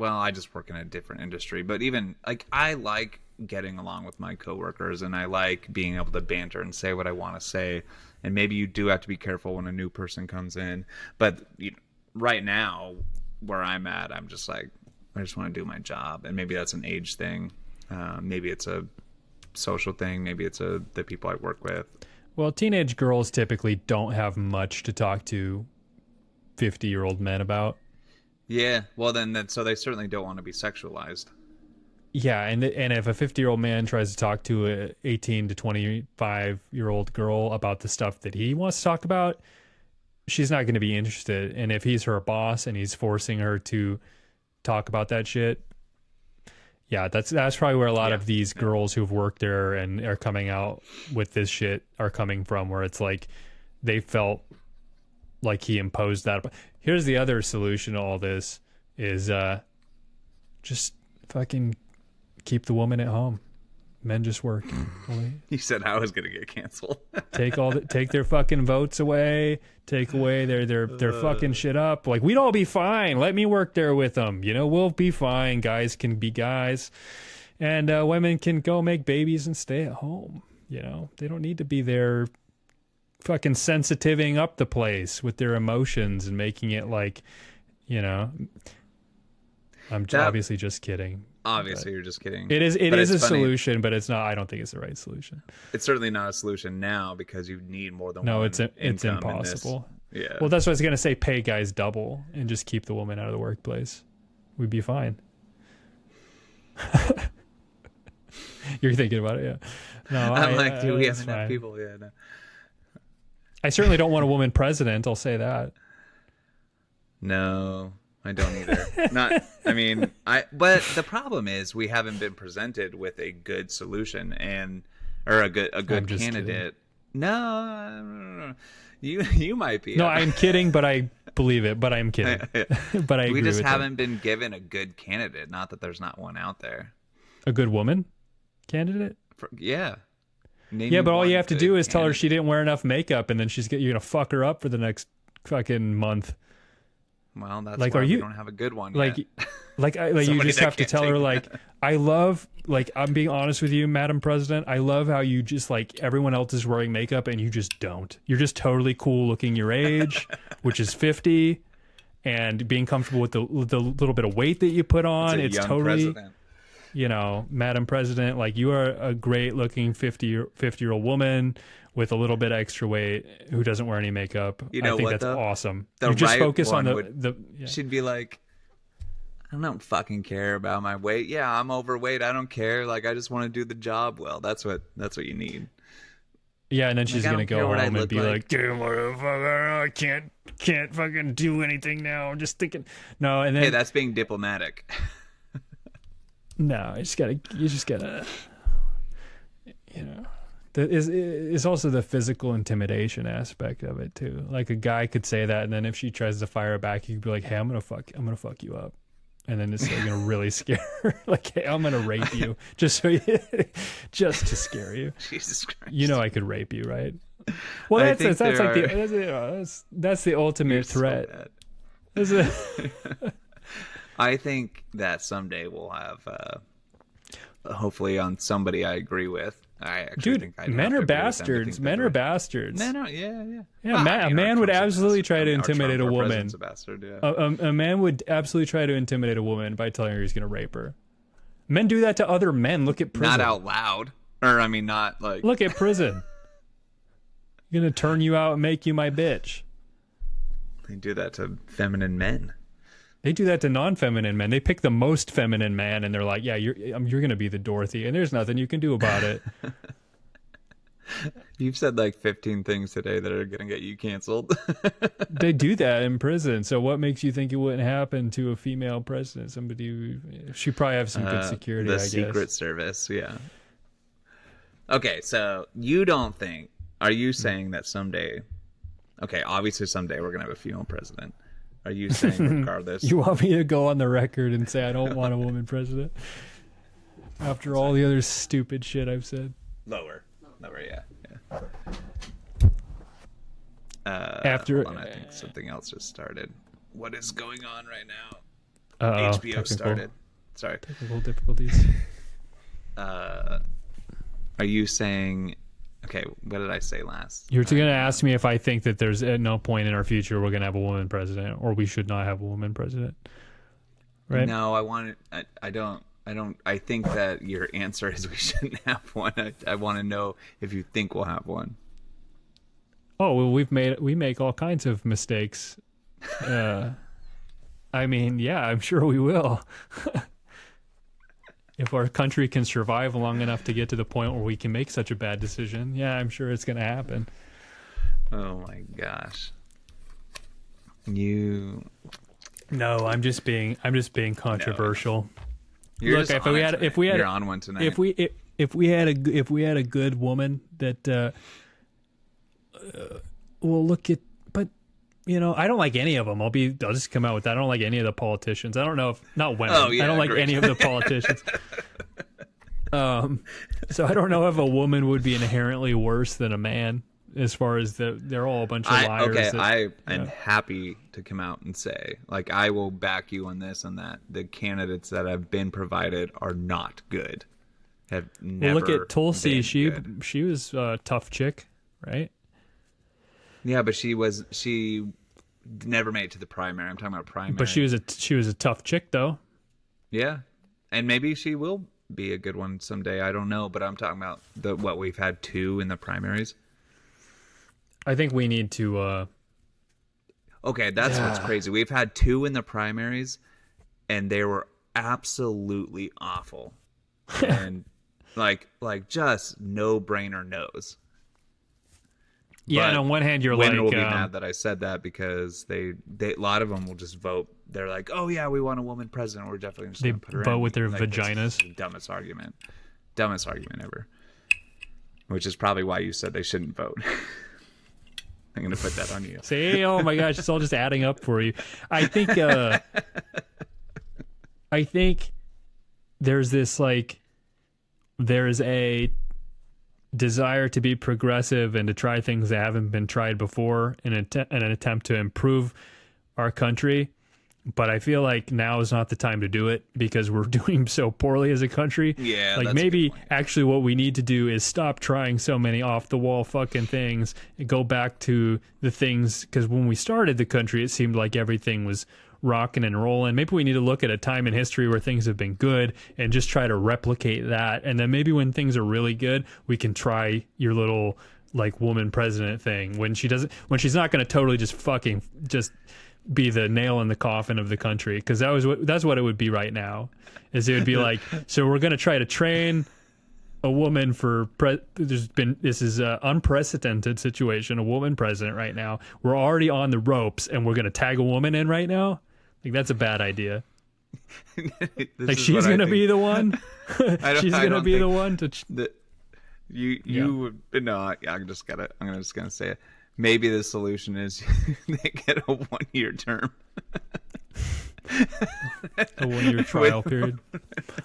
I just work in a different industry. But even, like, I like getting along with my coworkers, and I like being able to banter and say what I want to say. And maybe you do have to be careful when a new person comes in. But right now, where I'm at, I'm just like, I just want to do my job. And maybe that's an age thing. Maybe it's a social thing. Maybe it's the people I work with. Well, teenage girls typically don't have much to talk to 50-year-old men about. Yeah, well so they certainly don't want to be sexualized. Yeah, and if a 50-year-old man tries to talk to a 18 to 25-year-old girl about the stuff that he wants to talk about, she's not going to be interested. And if he's her boss and he's forcing her to talk about that shit, yeah, that's probably where a lot of these girls who've worked there and are coming out with this shit are coming from, where it's like they felt like he imposed that. Here's the other solution to all this is just fucking keep the woman at home. Men just work. You said I was gonna get canceled. take their fucking votes away. Take away their fucking shit up. Like, we'd all be fine. Let me work there with them. You know, we'll be fine. Guys can be guys, and women can go make babies and stay at home. You know, they don't need to be there fucking sensitiving up the place with their emotions and making it like, you know. I'm obviously just kidding. Obviously, you're just kidding. It is a solution, but it's not. I don't think it's the right solution. It's certainly not a solution now because you need more than one. No, it's impossible. Yeah. Well, that's what I was gonna say. Pay guys double and just keep the woman out of the workplace. We'd be fine. You're thinking about it, yeah? No, I'm like, do we have enough people? Yeah, no. I certainly don't want a woman president. I'll say that. No, I don't either. Not. I mean, But the problem is we haven't been presented with a good solution or a good candidate. Kidding. No, you might be. No, I'm kidding, but I believe it. But I'm kidding. But I agree we just with haven't been given a good candidate. Not that there's not one out there. a good woman candidate. Yeah. Yeah, but all you have to do is tell her she didn't wear enough makeup, and then you're gonna fuck her up for the next fucking month. Well, that's like, why we don't have a good one like, yet. like you just have to tell her, like, I love, like, I'm being honest with you, Madam President. I love how you just, like, everyone else is wearing makeup and you just don't. You're just totally cool looking your age, which is 50, and being comfortable with the little bit of weight that you put on. It's totally. President. You know, Madam President, like, you are a great looking 50-year-old woman with a little bit extra weight who doesn't wear any makeup. You know, I think what, that's though? awesome. You just right focus on yeah. She'd be like, I don't fucking care about my weight. Yeah, I'm overweight. I don't care. Like, I just want to do the job well. That's what you need. Yeah, and then she's gonna go home and be like, "Damn, motherfucker, I can't fucking do anything now. I'm just thinking." No, and then hey, that's being diplomatic. No, you just gotta, you know, is also the physical intimidation aspect of it too. Like, a guy could say that, and then if she tries to fire back, you could be like, "Hey, I'm gonna fuck you up," and then it's like, gonna really scare her. Like, "Hey, I'm gonna rape you," just to scare you. Jesus Christ! You know, I could rape you, right? Well, that's the ultimate threat. I think that someday we'll have, hopefully, on somebody I agree with. I actually think I men are bastards. Men are bastards. Men are, yeah. Yeah, a man would absolutely try to intimidate a woman. A bastard, yeah. A man would absolutely try to intimidate a woman by telling her he's going to rape her. Men do that to other men. Look at prison. Not out loud. Or, I mean, not like... Look at prison. I'm going to turn you out and make you my bitch. They do that to feminine men. They do that to non-feminine men. They pick the most feminine man, and they're like, "Yeah, you're going to be the Dorothy, and there's nothing you can do about it." You've said like 15 things today that are going to get you canceled. They do that in prison. So what makes you think it wouldn't happen to a female president? She probably have some good security. The I guess. Secret Service, yeah. Okay, so you don't think? Are you saying that someday? Okay, obviously someday we're going to have a female president. Are you saying regardless? You want me to go on the record and say I don't want a woman president? After all the other stupid shit I've said. Lower, yeah. After hold on, I think something else just started. What is going on right now? HBO started. Sorry. Technical difficulties. Are you saying... Okay, what did I say last? You're going to ask me if I think that there's at no point in our future we're going to have a woman president, or we should not have a woman president, right? No, I don't. I think that your answer is we shouldn't have one. I want to know if you think we'll have one. Oh, well, we make all kinds of mistakes. I mean, yeah, I'm sure we will. If our country can survive long enough to get to the point where we can make such a bad decision, yeah, I'm sure it's going to happen. Oh my gosh. No, I'm just being controversial. No. Look, if we had you're on one tonight. If we had a good woman that well, look at, but you know, I don't like any of them. I'll just come out with that. I don't like any of the politicians. I don't know if not women. Oh, yeah, I don't like any of the politicians. So I don't know if a woman would be inherently worse than a man, as far as they're all a bunch of liars. Okay, I am happy to come out and say, like, I will back you on this and that. The candidates that have been provided are not good. Have never. Well, look at Tulsi. Been she was a tough chick, right? Yeah, but she never made it to the primary. I'm talking about primary. But she was a tough chick, though. Yeah, and maybe she will be a good one someday. I don't know, but I'm talking about what we've had 2 in the primaries. I think we need to. Okay, that's what's crazy. We've had 2 in the primaries, and they were absolutely awful, and like just no brainer no's. Yeah, and on one hand, you're women like, will be mad that I said that because they a lot of them will just vote. They're like, oh yeah, we want a woman president. We're definitely just they going to put her vote in. with their Like, vaginas. the dumbest argument ever. Which is probably why you said they shouldn't vote. I'm going to put that on you. Say, oh my gosh, it's all just adding up for you. I think there's this like, there's a desire to be progressive and to try things that haven't been tried before in an attempt to improve our country. But I feel like now is not the time to do it because we're doing so poorly as a country. Yeah, like that's maybe a good point. actually what we need to do is stop trying so many off the wall fucking things and go back to the things, because when we started the country, it seemed like everything was rocking and rolling. Maybe we need to look at a time in history where things have been good and just try to replicate that. And then maybe when things are really good, we can try your little like woman president thing when she's not going to totally just fucking just be the nail in the coffin of the country, because that's what it would be right now. Is it would be like, so we're going to try to train a woman for this is an unprecedented situation, a woman president right now. We're already on the ropes and we're going to tag a woman in right now. Like, that's a bad idea. Like, she's going to be the one. She's going to be the one to you would no. I'm just gonna say it. Maybe the solution is they get a 1-year term. A 1-year trial period.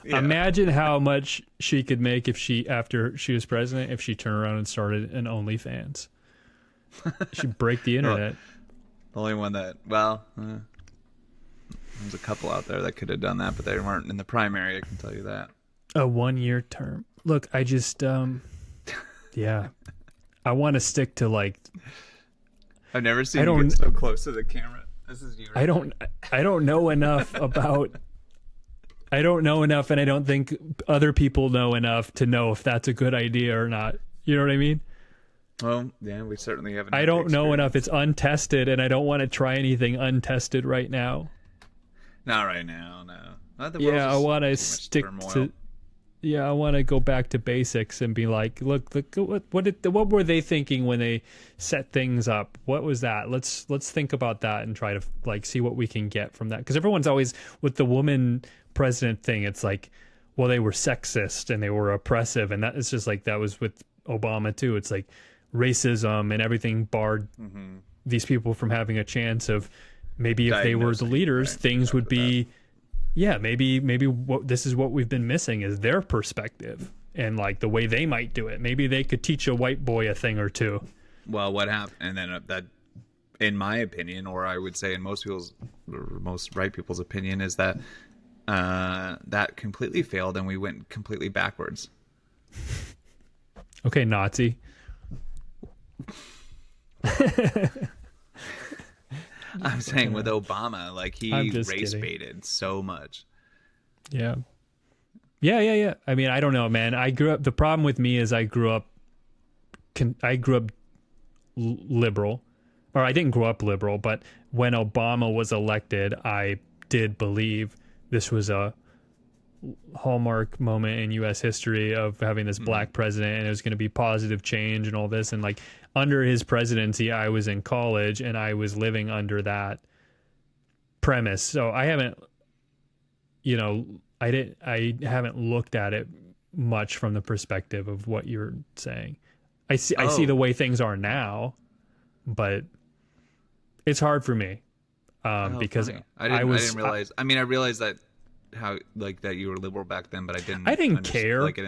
Yeah. Imagine how much she could make after she was president, if she turned around and started an OnlyFans. She'd break the internet. The only one that, there's a couple out there that could have done that, but they weren't in the primary, I can tell you that. A 1-year term. Look, I just, yeah. I want to stick to like. I've never seen you get so close to the camera. This is you. I don't know enough about. I don't know enough, and I don't think other people know enough to know if that's a good idea or not. You know what I mean? Well, yeah, we certainly haven't. I don't know enough. It's untested, and I don't want to try anything untested right now. Not right now, no. Yeah, I want to stick to. Yeah, I want to go back to basics and be like, look, what were they thinking when they set things up? What was that? Let's think about that and try to like see what we can get from that. Because everyone's always with the woman president thing. It's like, well, they were sexist and they were oppressive, and that is just like that was with Obama too. It's like racism and everything barred these people from having a chance of maybe if they were the leaders, right, things would be. Yeah, maybe this is what we've been missing is their perspective and like the way they might do it. Maybe they could teach a white boy a thing or two. Well, what happened? And then that, in my opinion, or I would say in most right people's opinion, is that that completely failed and we went completely backwards. Okay, Nazi. I'm saying with Obama, like he race baited so much. Yeah. I mean, I don't know, man. The problem with me is I grew up liberal, or I didn't grow up liberal, but when Obama was elected, I did believe this was a hallmark moment in U.S. history of having this black president, and it was going to be positive change and all this. And like under his presidency, I was in college and I was living under that premise. So I haven't, I haven't looked at it much from the perspective of what you're saying. I see the way things are now, but it's hard for me because I didn't realize. I realized that that you were liberal back then, but I didn't care. Like I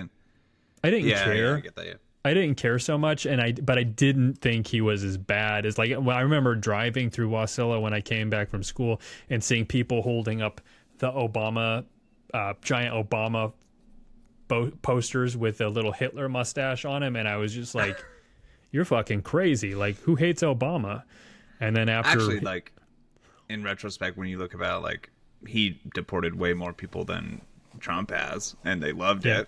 didn't care. Yeah, I get that. Yeah. I didn't care so much, but I didn't think he was as bad as I remember driving through Wasilla when I came back from school and seeing people holding up the Obama giant Obama posters with a little Hitler mustache on him, and I was just like, "You're fucking crazy! Like, who hates Obama?" And then actually, like in retrospect, when you look about like he deported way more people than Trump has, and they loved it.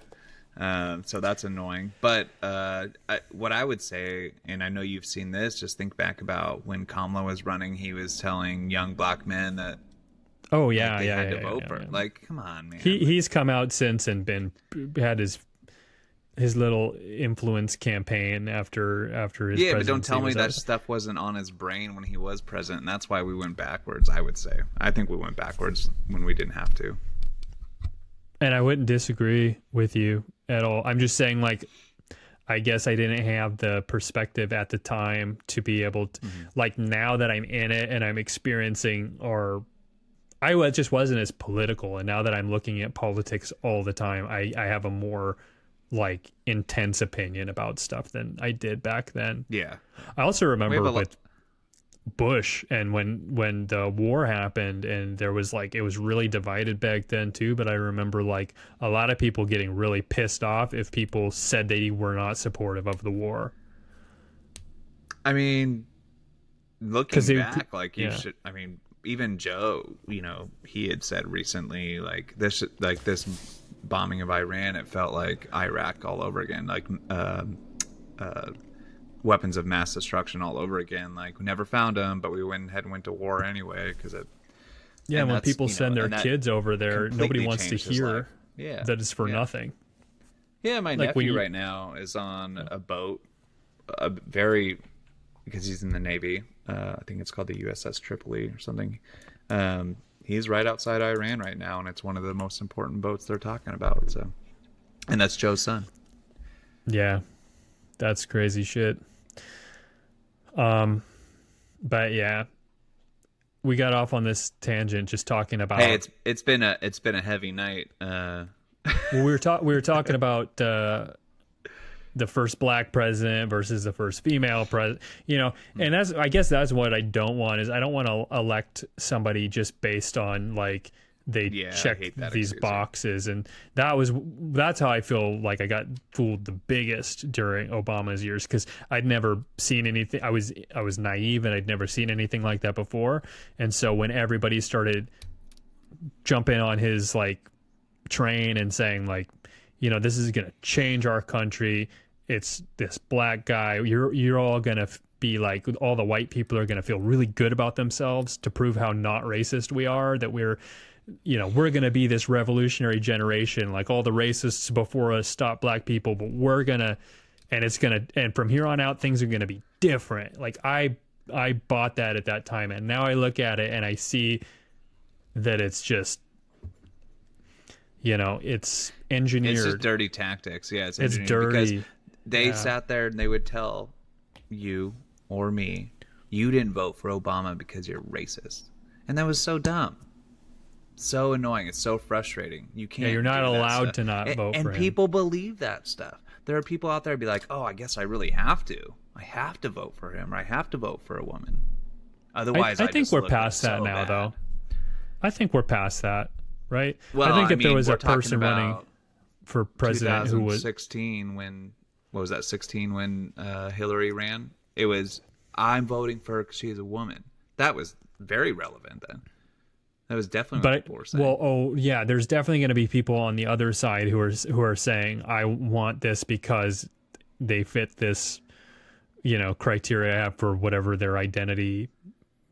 So that's annoying. But what I would say, and I know you've seen this, just think back about when Kamala was running, he was telling young black men that they had to vote for. Like, come on, man. He's come out since and his little influence campaign after his Yeah, but don't presidency tell me was that out. stuff wasn't on his brain when he was president, and that's why we went backwards, I would say. I think we went backwards when we didn't have to. And I wouldn't disagree with you at all. I'm just saying, like, I guess I didn't have the perspective at the time to be able to, like, now that I'm in it and I'm experiencing, or just wasn't as political. And now that I'm looking at politics all the time, I have a more, like, intense opinion about stuff than I did back then. Yeah. I also We remember have a with Bush, and when the war happened, and there was, like, it was really divided back then too, but I remember, like, a lot of people getting really pissed off if people said they were not supportive of the war. I mean, looking back, like, you yeah. should, I mean, even Joe, you know, he had said recently, like, this bombing of Iran, it felt like Iraq all over again, like weapons of mass destruction all over again. Like, we never found them, but we went ahead and went to war anyway because it. Yeah, when people send their kids over there, nobody wants to hear that it's for nothing. Yeah, my nephew right now is on a boat, because he's in the Navy. I think it's called the USS Tripoli or something. He's right outside Iran right now, and it's one of the most important boats they're talking about. So, and that's Joe's son. Yeah, that's crazy shit. But yeah, we got off on this tangent just talking about. Hey, it's been a heavy night. Well, we were talking about the first black president versus the first female president, you know, and I guess that's what I don't want, is I don't want to elect somebody just based on, like, they check these boxes. And that's how I feel like I got fooled the biggest during Obama's years, because I'd never seen anything. I was naive, and I'd never seen anything like that before. And so when everybody started jumping on his, like, train and saying, like, you know, this is going to change our country, it's this black guy, you're all going to be like, all the white people are going to feel really good about themselves to prove how not racist we are, that we're going to be this revolutionary generation, like all the racists before us stopped black people, but we're going to, and from here on out, things are going to be different. Like, I bought that at that time, and now I look at it and I see that it's just, you know, it's engineered. It's just dirty tactics. Yeah, it's dirty. Because they sat there and they would tell you or me, you didn't vote for Obama because you're racist. And that was so dumb. So annoying. It's so frustrating. You can't. Yeah, you're not allowed to not vote for him. And people believe that stuff. There are people out there who be like, oh, I guess I really have to. I have to vote for him, or I have to vote for a woman. Otherwise, I think we're past that now, though. I think we're past that, right? Well, I think if there was a person running for president who was 2016 when, what was that, 16 when Hillary ran, it was, I'm voting for her because she's a woman. That was very relevant then. That was definitely what people were saying. Well, oh yeah, there's definitely going to be people on the other side who are saying, I want this because they fit this, you know, criteria I have for whatever their identity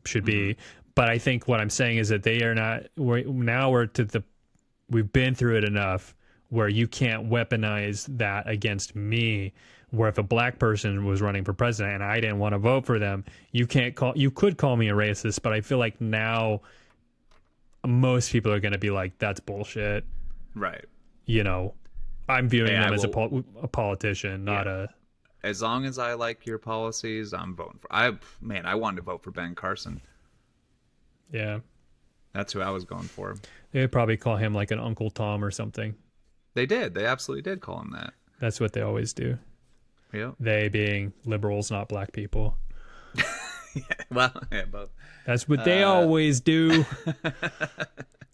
should be. But I think what I'm saying is that they are not. We've been through it enough where you can't weaponize that against me. Where if a black person was running for president and I didn't want to vote for them, you could call me a racist, but I feel like now most people are going to be like, that's bullshit. Right. You know, I'm viewing them as a politician, not a. As long as I like your policies, I'm voting for. I wanted to vote for Ben Carson. Yeah. That's who I was going for. They'd probably call him like an Uncle Tom or something. They did. They absolutely did call him that. That's what they always do. Yeah. They being liberals, not black people. Both. That's what they always do.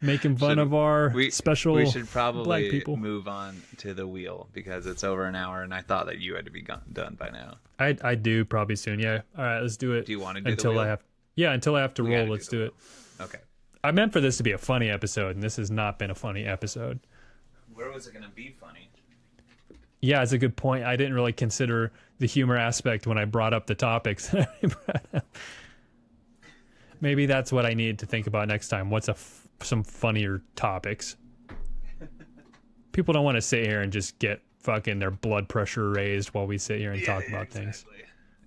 Making fun of our special We should probably black people. move on to the wheel because it's over an hour, and I thought that you had to be done by now. I do probably soon. Yeah. All right, let's do it. Do you want to do until the wheel? until I have to roll. Let's do it. Okay. I meant for this to be a funny episode, and this has not been a funny episode. Where was it going to be funny? Yeah, it's a good point. I didn't really consider the humor aspect when I brought up the topics. Maybe that's what I need to think about next time. What's some funnier topics? People don't want to sit here and just get fucking their blood pressure raised while we sit here and talk about things.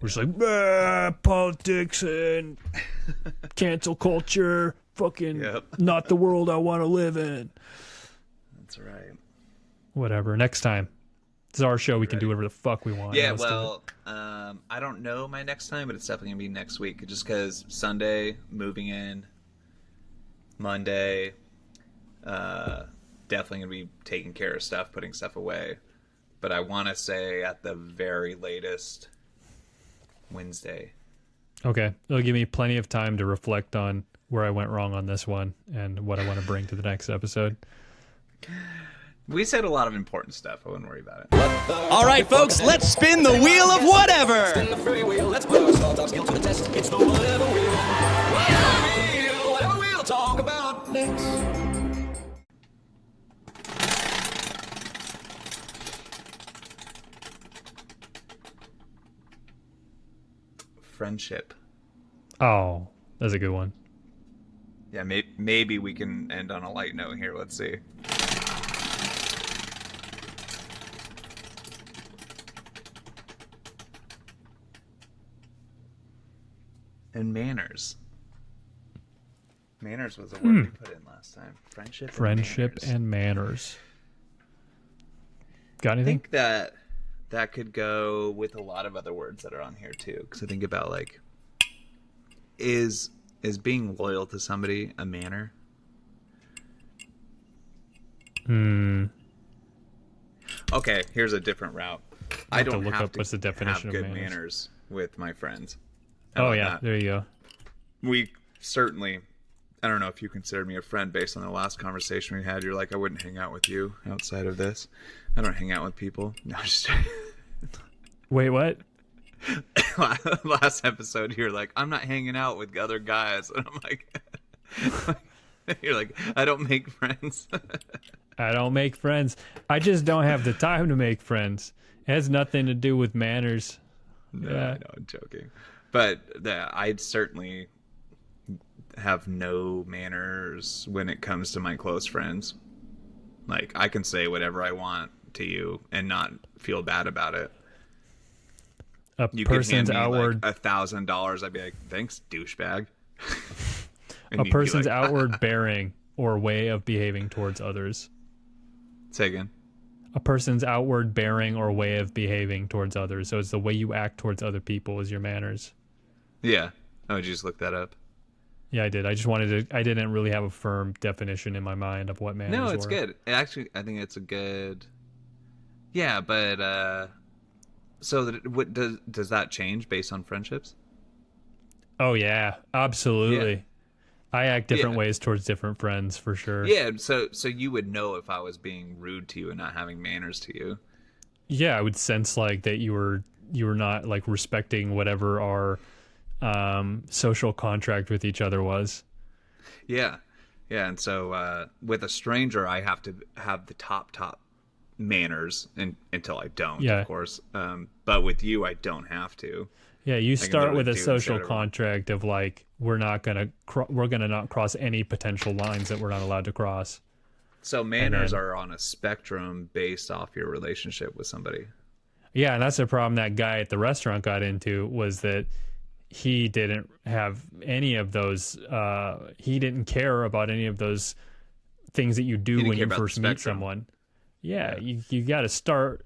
We're just like, politics and cancel culture, fucking not the world I want to live in. That's right. Whatever. Next time. It's our show. We can do whatever the fuck we want. Yeah, well, I don't know my next time, but it's definitely going to be next week. Just because Sunday, moving in, Monday, definitely going to be taking care of stuff, putting stuff away. But I want to say at the very latest, Wednesday. Okay. It'll give me plenty of time to reflect on where I went wrong on this one and what I want to bring to the next episode. We said a lot of important stuff. I wouldn't worry about it. All right, folks, let's spin the wheel of whatever. Spin the free wheel. Let's put our small talk skill to the test. It's the whatever wheel. Whatever we'll talk about next. Friendship. Oh, that's a good one. Yeah, maybe we can end on a light note here. Let's see. And manners. Manners was a word we put in last time. Friendship and manners. Got I anything? think that could go with a lot of other words that are on here too. Because I think about like, is being loyal to somebody a manner? Okay, here's a different route. I don't look have up to what's the definition have of good manners. manners with my friends. Oh How about yeah, that? there you go. We certainly, I don't know if you considered me a friend based on the last conversation we had. You're like, I wouldn't hang out with you outside of this. I don't hang out with people. No, just Wait, what? last episode you're like, I'm not hanging out with other guys, and I'm like, you're like, I don't make friends. I don't make friends. I just don't have the time to make friends. It has nothing to do with manners. No, Yeah. I know, I'm joking. But I'd certainly have no manners when it comes to my close friends. Like, I can say whatever I want to you and not feel bad about it. A You could hand person's me outward like $1,000. I'd be like, thanks, douchebag. And a you'd be person's like, outward bearing or way of behaving towards others. Say again. A person's outward bearing or way of behaving towards others. So it's the way you act towards other people is your manners. Yeah. Oh, did you just look that up? Yeah, I did. I just wanted to. I didn't really have a firm definition in my mind of what manners were. No, it's good. Actually, I think it's a good. Yeah, but so what does that change based on friendships? Oh yeah, absolutely. Yeah. I act different Yeah. ways towards different friends for sure. Yeah, so you would know if I was being rude to you and not having manners to you. Yeah, I would sense like that you were not like respecting whatever our social contract with each other was. Yeah, and so with a stranger, I have to have the top manners until I don't, Yeah. of course. But with you, I don't have to. Yeah, you can start with literally a do social whatever I want. contract of like we're gonna not cross any potential lines that we're not allowed to cross. So manners then- are on a spectrum based off your relationship with somebody. Yeah, and that's the problem that guy at the restaurant got into was that he didn't have any of those. He didn't care about any of those things that you do didn't when care you about the first meet spectrum. someone. Yeah, you got to start.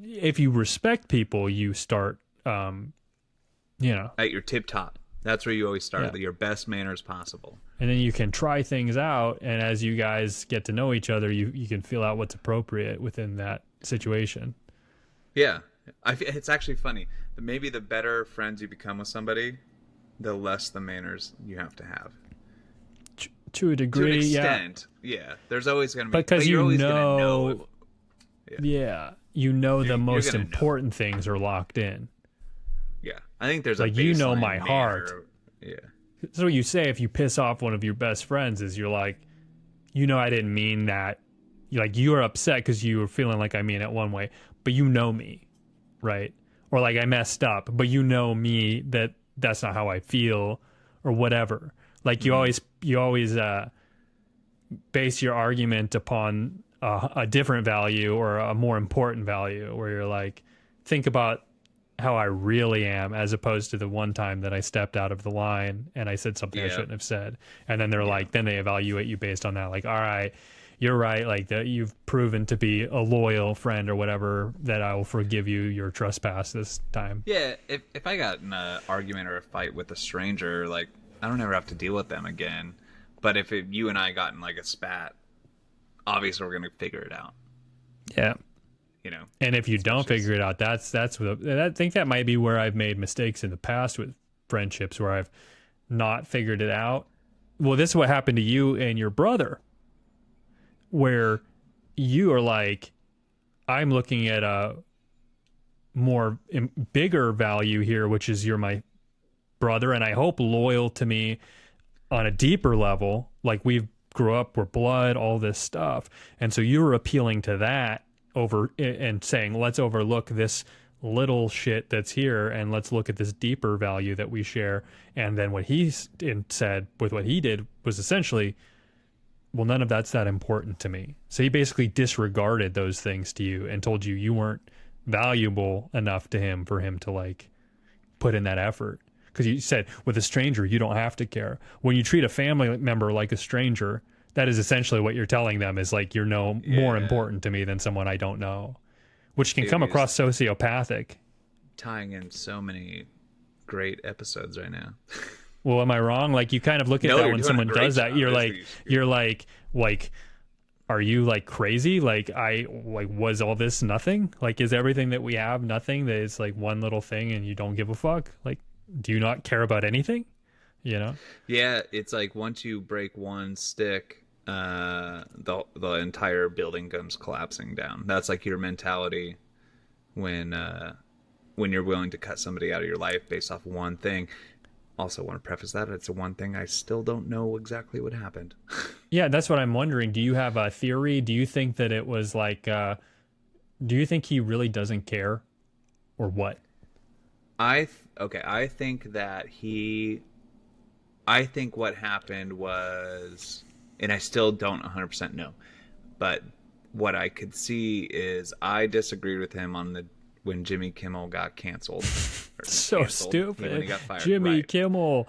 If you respect people, you start. At your tip top. That's where you always start, Yeah. your best manners possible. And then you can try things out, and as you guys get to know each other, you can feel out what's appropriate within that situation. Yeah. It's actually funny. Maybe the better friends you become with somebody, the less the manners you have to have. To a To an degree, extent, yeah. There's always going to be... because you're you always gonna know, Yeah. you know the You're most gonna know. important things are locked in. Yeah. I think there's Like, a you know baseline my manner. heart. Yeah. That's what you say if you piss off one of your best friends is you're like, I didn't mean that. Like, you are upset because you were feeling like I mean it one way, but you know me, right? Or like I messed up, but you know me that that's not how I feel or whatever. Like you always base your argument upon a different value or a more important value, where you're like, think about how I really am, as opposed to the one time that I stepped out of the line and I said something I Yeah. shouldn't have said. And then they're like, then they evaluate you based on that. Like, all right, you're right. Like that, you've proven to be a loyal friend or whatever, that I will forgive you your trespass this time. Yeah, if I got in an argument or a fight with a stranger, like, I don't ever have to deal with them again. But if you and I got in like a spat, obviously we're gonna figure it out. Yeah. You know. And if you don't figure it out, that's what I think that might be where I've made mistakes in the past with friendships, where I've not figured it out. Well, this is what happened to you and your brother, where you are like, I'm looking at a more bigger value here, which is you're my brother, and I hope loyal to me on a deeper level. Like, we grew up, we're blood, all this stuff. And so you were appealing to that over and saying, let's overlook this little shit that's here and let's look at this deeper value that we share. And then what he said with what he did was essentially, well, none of that's that important to me. So he basically disregarded those things to you and told you you weren't valuable enough to him for him to like put in that effort. Because you said with a stranger, you don't have to care. When you treat a family member like a stranger, that is essentially what you're telling them, is like, you're more important to me than someone I don't know, which can come across sociopathic. Tying in so many great episodes right now. Well, am I wrong? Like, you kind of look at No, that you're when doing someone a great does that, job. you're like, are you like crazy? Like, was all this nothing? Like, is everything that we have nothing? That is like one little thing and you don't give a fuck? Like, do you not care about anything? You know? Yeah, it's like once you break one stick, the entire building comes collapsing down. That's like your mentality when you're willing to cut somebody out of your life based off one thing. Also, want to preface that it's a one thing I still don't know exactly what happened. Yeah, that's what I'm wondering. Do you have a theory? Do you think that it was like, do you think he really doesn't care, or what? I think that I think what happened was, and I still don't 100% know, but what I could see is I disagreed with him on when Jimmy Kimmel got canceled. So stupid. When he got fired. Jimmy Right. Kimmel,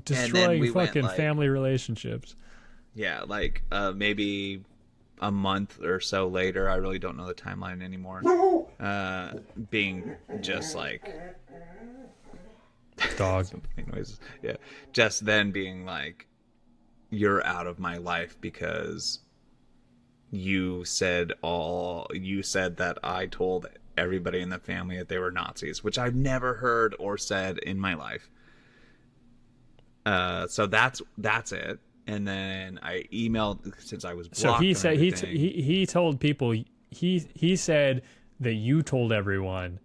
destroying we went, fucking like, family relationships. Yeah, like maybe a month or so later, I really don't know the timeline anymore, being just like Dog. noises. Yeah, just then being like, you're out of my life because you said that I told everybody in the family that they were Nazis, which I've never heard or said in my life. So that's it. And then I emailed, since I was blocked. So he on said everything. he told people, he said that you told everyone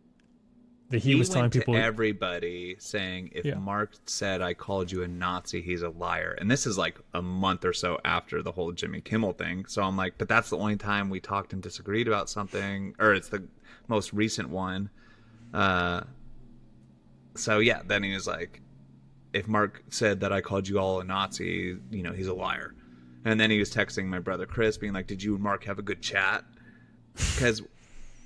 that he was telling went people to everybody saying, if Mark said I called you a Nazi, he's a liar. And this is like a month or so after the whole Jimmy Kimmel thing. So I'm like, but that's the only time we talked and disagreed about something, or it's the most recent one. So yeah, then he was like, if Mark said that I called you all a Nazi, he's a liar. And then he was texting my brother Chris, being like, did you and Mark have a good chat? Because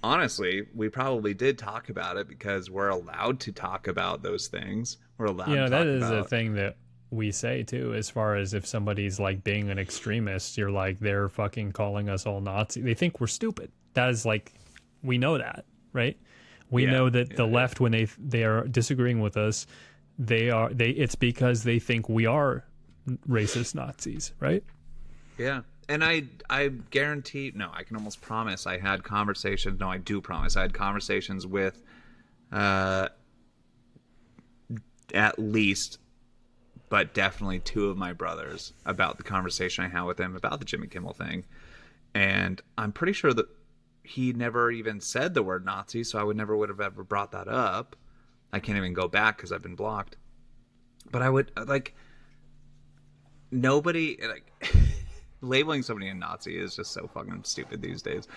honestly, we probably did talk about it, because we're allowed to talk about those things. We're allowed to talk that is about... a thing that we say too, as far as if somebody's like being an extremist, you're like, they're fucking calling us all Nazi. They think we're stupid. That is like, we know that, right? We know that the left, when they are disagreeing with us, it's because they think we are racist Nazis, right? Yeah. And I guarantee, no, I can almost promise I had conversations. No, I do promise I had conversations with at least, but definitely two of my brothers about the conversation I had with them about the Jimmy Kimmel thing. And I'm pretty sure that he never even said the word Nazi, so I would have ever brought that up. I can't even go back because I've been blocked. But I would, like, nobody, like, labeling somebody a Nazi is just so fucking stupid these days.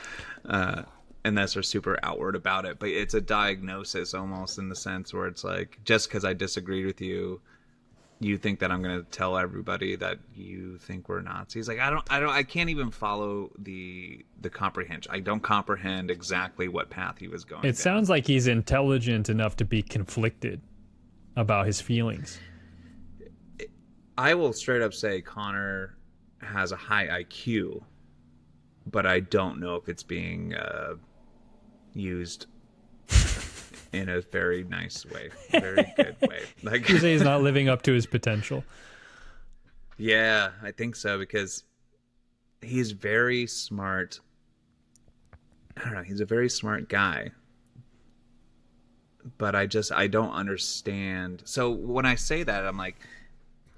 Unless they're super outward about it. But it's a diagnosis almost, in the sense where it's like, just because I disagreed with you you think that I'm going to tell everybody that you think we're Nazis? Like, I can't even follow the comprehension. I don't comprehend exactly what path he was going down. It sounds like he's intelligent enough to be conflicted about his feelings. I will straight up say Connor has a high IQ, but I don't know if it's being used in a very nice way, very good way. Like, You say he's not living up to his potential. yeah, I think so, because he's very smart. I don't know, he's a very smart guy. But I don't understand. So when I say that, I'm like,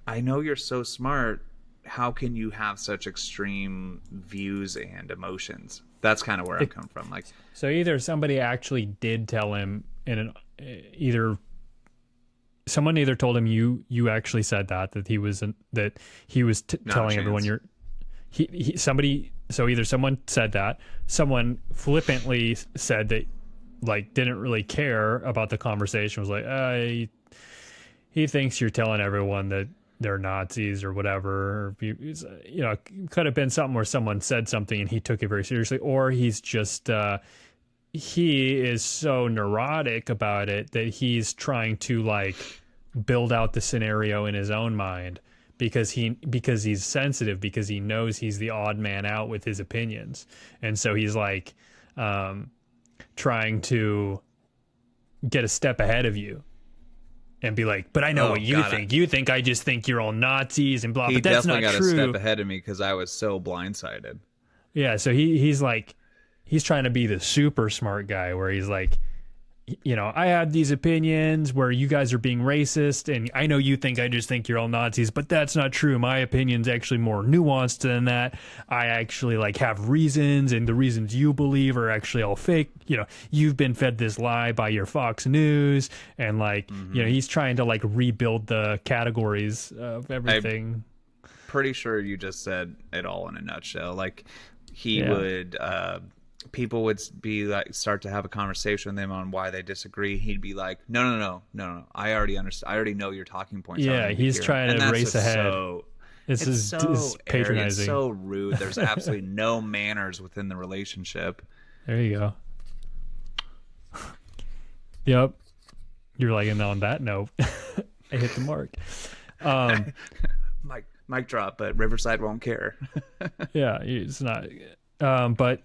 I know you're so smart. How can you have such extreme views and emotions? That's kind of where I come from. Like, So either somebody actually did tell him someone either told him you actually said that he was telling everyone somebody. So either someone said that, someone flippantly said that, like, didn't really care about the conversation, was like, he thinks you're telling everyone that they're Nazis or whatever. Or, it could have been something where someone said something and he took it very seriously, or he's just he is so neurotic about it that he's trying to, like, build out the scenario in his own mind because he's sensitive, because he knows he's the odd man out with his opinions, and so he's like trying to get a step ahead of you and be like, but I know what you think. You think I just think you're all Nazis and blah. he But that's not definitely got true. a step ahead of me because I was so blindsided. Yeah, so he's like, he's trying to be the super smart guy where he's like, I have these opinions where you guys are being racist, and I know you think I just think you're all Nazis, but that's not true. My opinion's actually more nuanced than that. I actually, like, have reasons, and the reasons you believe are actually all fake. You've been fed this lie by your Fox News, and, like, he's trying to, like, rebuild the categories of everything. Pretty sure you just said it all in a nutshell. Like, he Yeah. would people would be like, start to have a conversation with him on why they disagree. He'd be like, no, I already understand. I already know your talking points. Yeah, he's trying to race ahead. This is patronizing. It's so rude. There's absolutely no manners within the relationship. There you go. Yep. You're like, and on that note, I hit the mark. Mic drop, but Riverside won't care. Yeah, it's not. But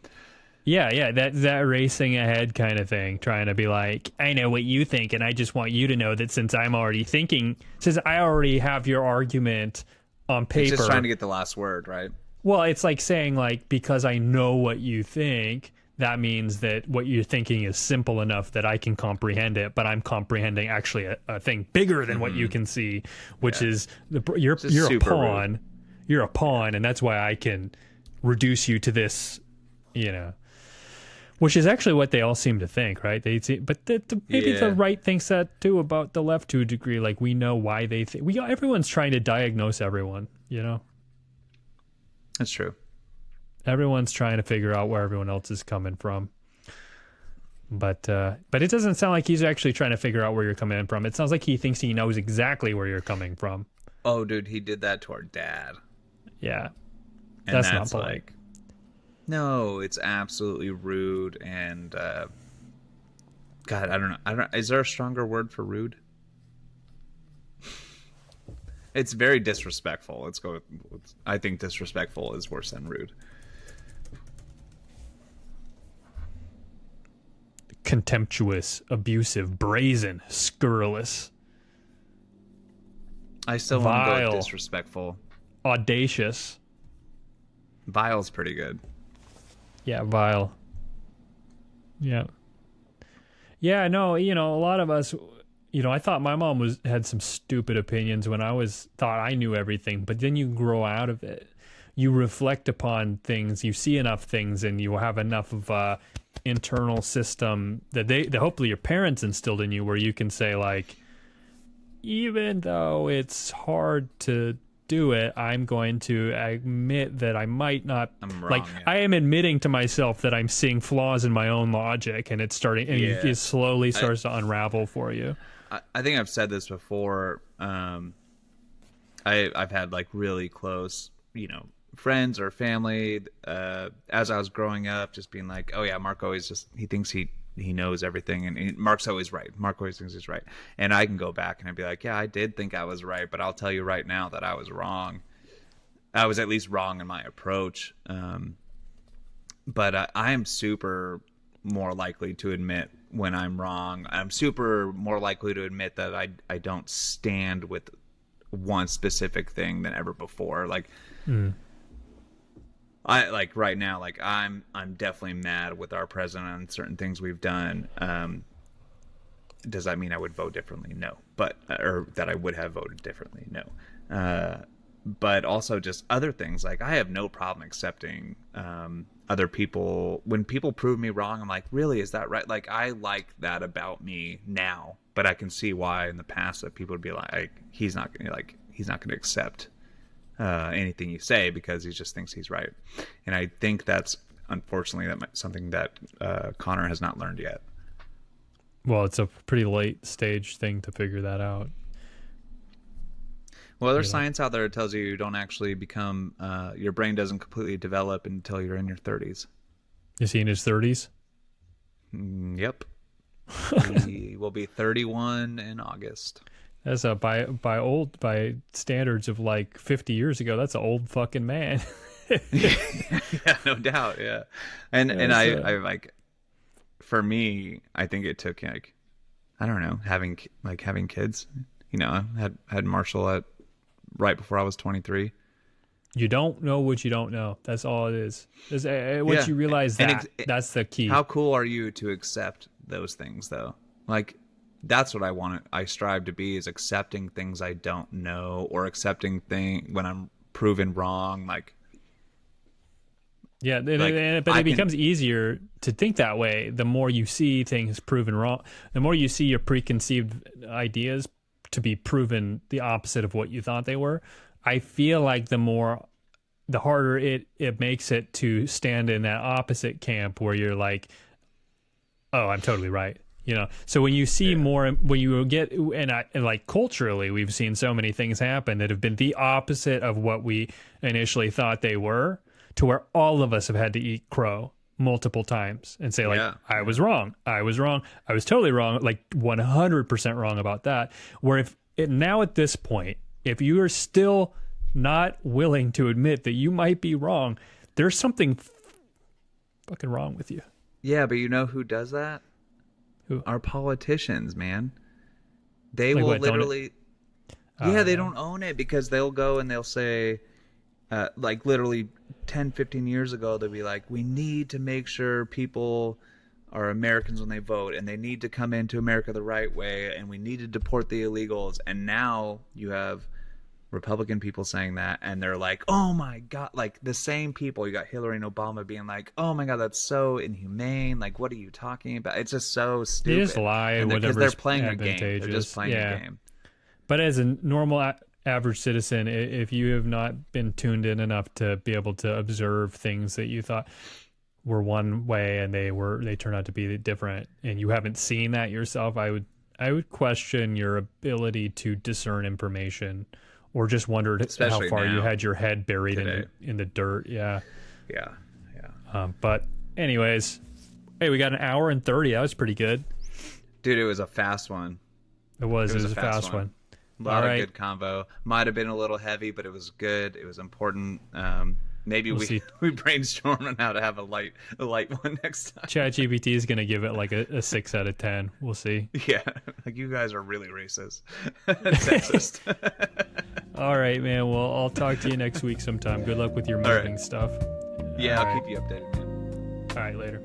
yeah, that racing ahead kind of thing, trying to be like, I know what you think, and I just want you to know that since I already have your argument on paper. He's just trying to get the last word, right? Well, it's like saying, like, because I know what you think, that means that what you're thinking is simple enough that I can comprehend it, but I'm comprehending actually a thing bigger than what you can see, which is you're a pawn. Rude. You're a pawn, and that's why I can reduce you to this, which is actually what they all seem to think, right? But maybe the right thinks that too about the left to a degree. Like, we know why they think. Everyone's trying to diagnose everyone, That's true. Everyone's trying to figure out where everyone else is coming from. But it doesn't sound like he's actually trying to figure out where you're coming from. It sounds like he thinks he knows exactly where you're coming from. Oh, dude, he did that to our dad. Yeah. And That's not polite. like, no, it's absolutely rude. And God, I don't know. Is there a stronger word for rude? It's very disrespectful. Let's go with, I think disrespectful is worse than rude. Contemptuous, abusive, brazen, scurrilous, I still want to go Vile. with disrespectful. audacious. Vile's pretty good. Yeah, vile. Yeah. Yeah, no, a lot of us, I thought my mom had some stupid opinions when I thought I knew everything, but then you grow out of it. You reflect upon things, you see enough things, and you have enough of a internal system that hopefully your parents instilled in you, where you can say, like, even though it's hard to do it, I'm going to admit that I might not. I'm wrong, like, yeah. I am admitting to myself that I'm seeing flaws in my own logic, and it's starting, and it slowly starts to unravel for you. I think I've said this before. I've had like really close, friends or family, as I was growing up, just being like, oh yeah, Mark always he thinks he knows everything, and Mark's always right. Mark always thinks he's right. And I can go back and I'd be like, yeah, I did think I was right, but I'll tell you right now that I was wrong. I was at least wrong in my approach. But I am super more likely to admit when I'm wrong. I'm super more likely to admit that I don't stand with one specific thing than ever before. Like, I like right now, like I'm definitely mad with our president on certain things we've done. Does that mean I would vote differently? No. But or that I would have voted differently? No. But also just other things. Like, I have no problem accepting other people. When people prove me wrong, I'm like, really, is that right? Like, I like that about me now, but I can see why in the past that people would be like, he's not going to accept anything you say because he just thinks he's right. And I think that's, unfortunately, something that Connor has not learned yet. Well, it's a pretty late stage thing to figure that out. Well, there's science out there that tells you don't actually become, your brain doesn't completely develop until you're in your 30s. Is he in his 30s? Yep. He will be 31 in August. That's by standards of like 50 years ago. That's an old fucking man. Yeah, no doubt. Yeah, and I like, for me, I think it took like, I don't know, having kids. I had Marshall right before I was 23. You don't know what you don't know. That's all it is. Once you realize that, that's the key. How cool are you to accept those things, though? Like, that's what I strive to be, is accepting things I don't know, or accepting when I'm proven wrong. Like, yeah, but it becomes easier to think that way the more you see things proven wrong. The more you see your preconceived ideas to be proven the opposite of what you thought they were. I feel like the harder it makes it to stand in that opposite camp where you're like, oh, I'm totally right. So when you see more, when you get, and like culturally, we've seen so many things happen that have been the opposite of what we initially thought they were, to where all of us have had to eat crow multiple times and say, like, I was wrong. I was totally wrong. Like 100% wrong about that. Where now at this point, if you are still not willing to admit that you might be wrong, there's something fucking wrong with you. Yeah, but you know who does that? Who? Our politicians, man. They will literally... they don't own it, because they'll go and they'll say, like literally 10, 15 years ago, they'll be like, we need to make sure people are Americans when they vote, and they need to come into America the right way, and we need to deport the illegals. And now you have Republican people saying that, and they're like, oh my God, like the same people. You got Hillary and Obama being like, oh my God, that's so inhumane. Like, what are you talking about? It's just so stupid. They just lie, because they're playing a game. They're just playing a game. But as a normal average citizen, if you have not been tuned in enough to be able to observe things that you thought were one way and they turn out to be different, and you haven't seen that yourself, I would question your ability to discern information, or just wondered especially how far now, you had your head buried in the dirt. But anyways, hey, we got an hour and 30. That was pretty good, dude. It was a fast one. It was a fast one. A lot of good convo. Might have been a little heavy, but it was good. It was important. Maybe we brainstorm on how to have a light one next time. ChatGPT is gonna give it like a 6 out of 10. We'll see. Yeah, like, you guys are really racist, sexist. All right, man. Well, I'll talk to you next week sometime. Good luck with your moving stuff. Yeah, I'll keep you updated, man. All right, later.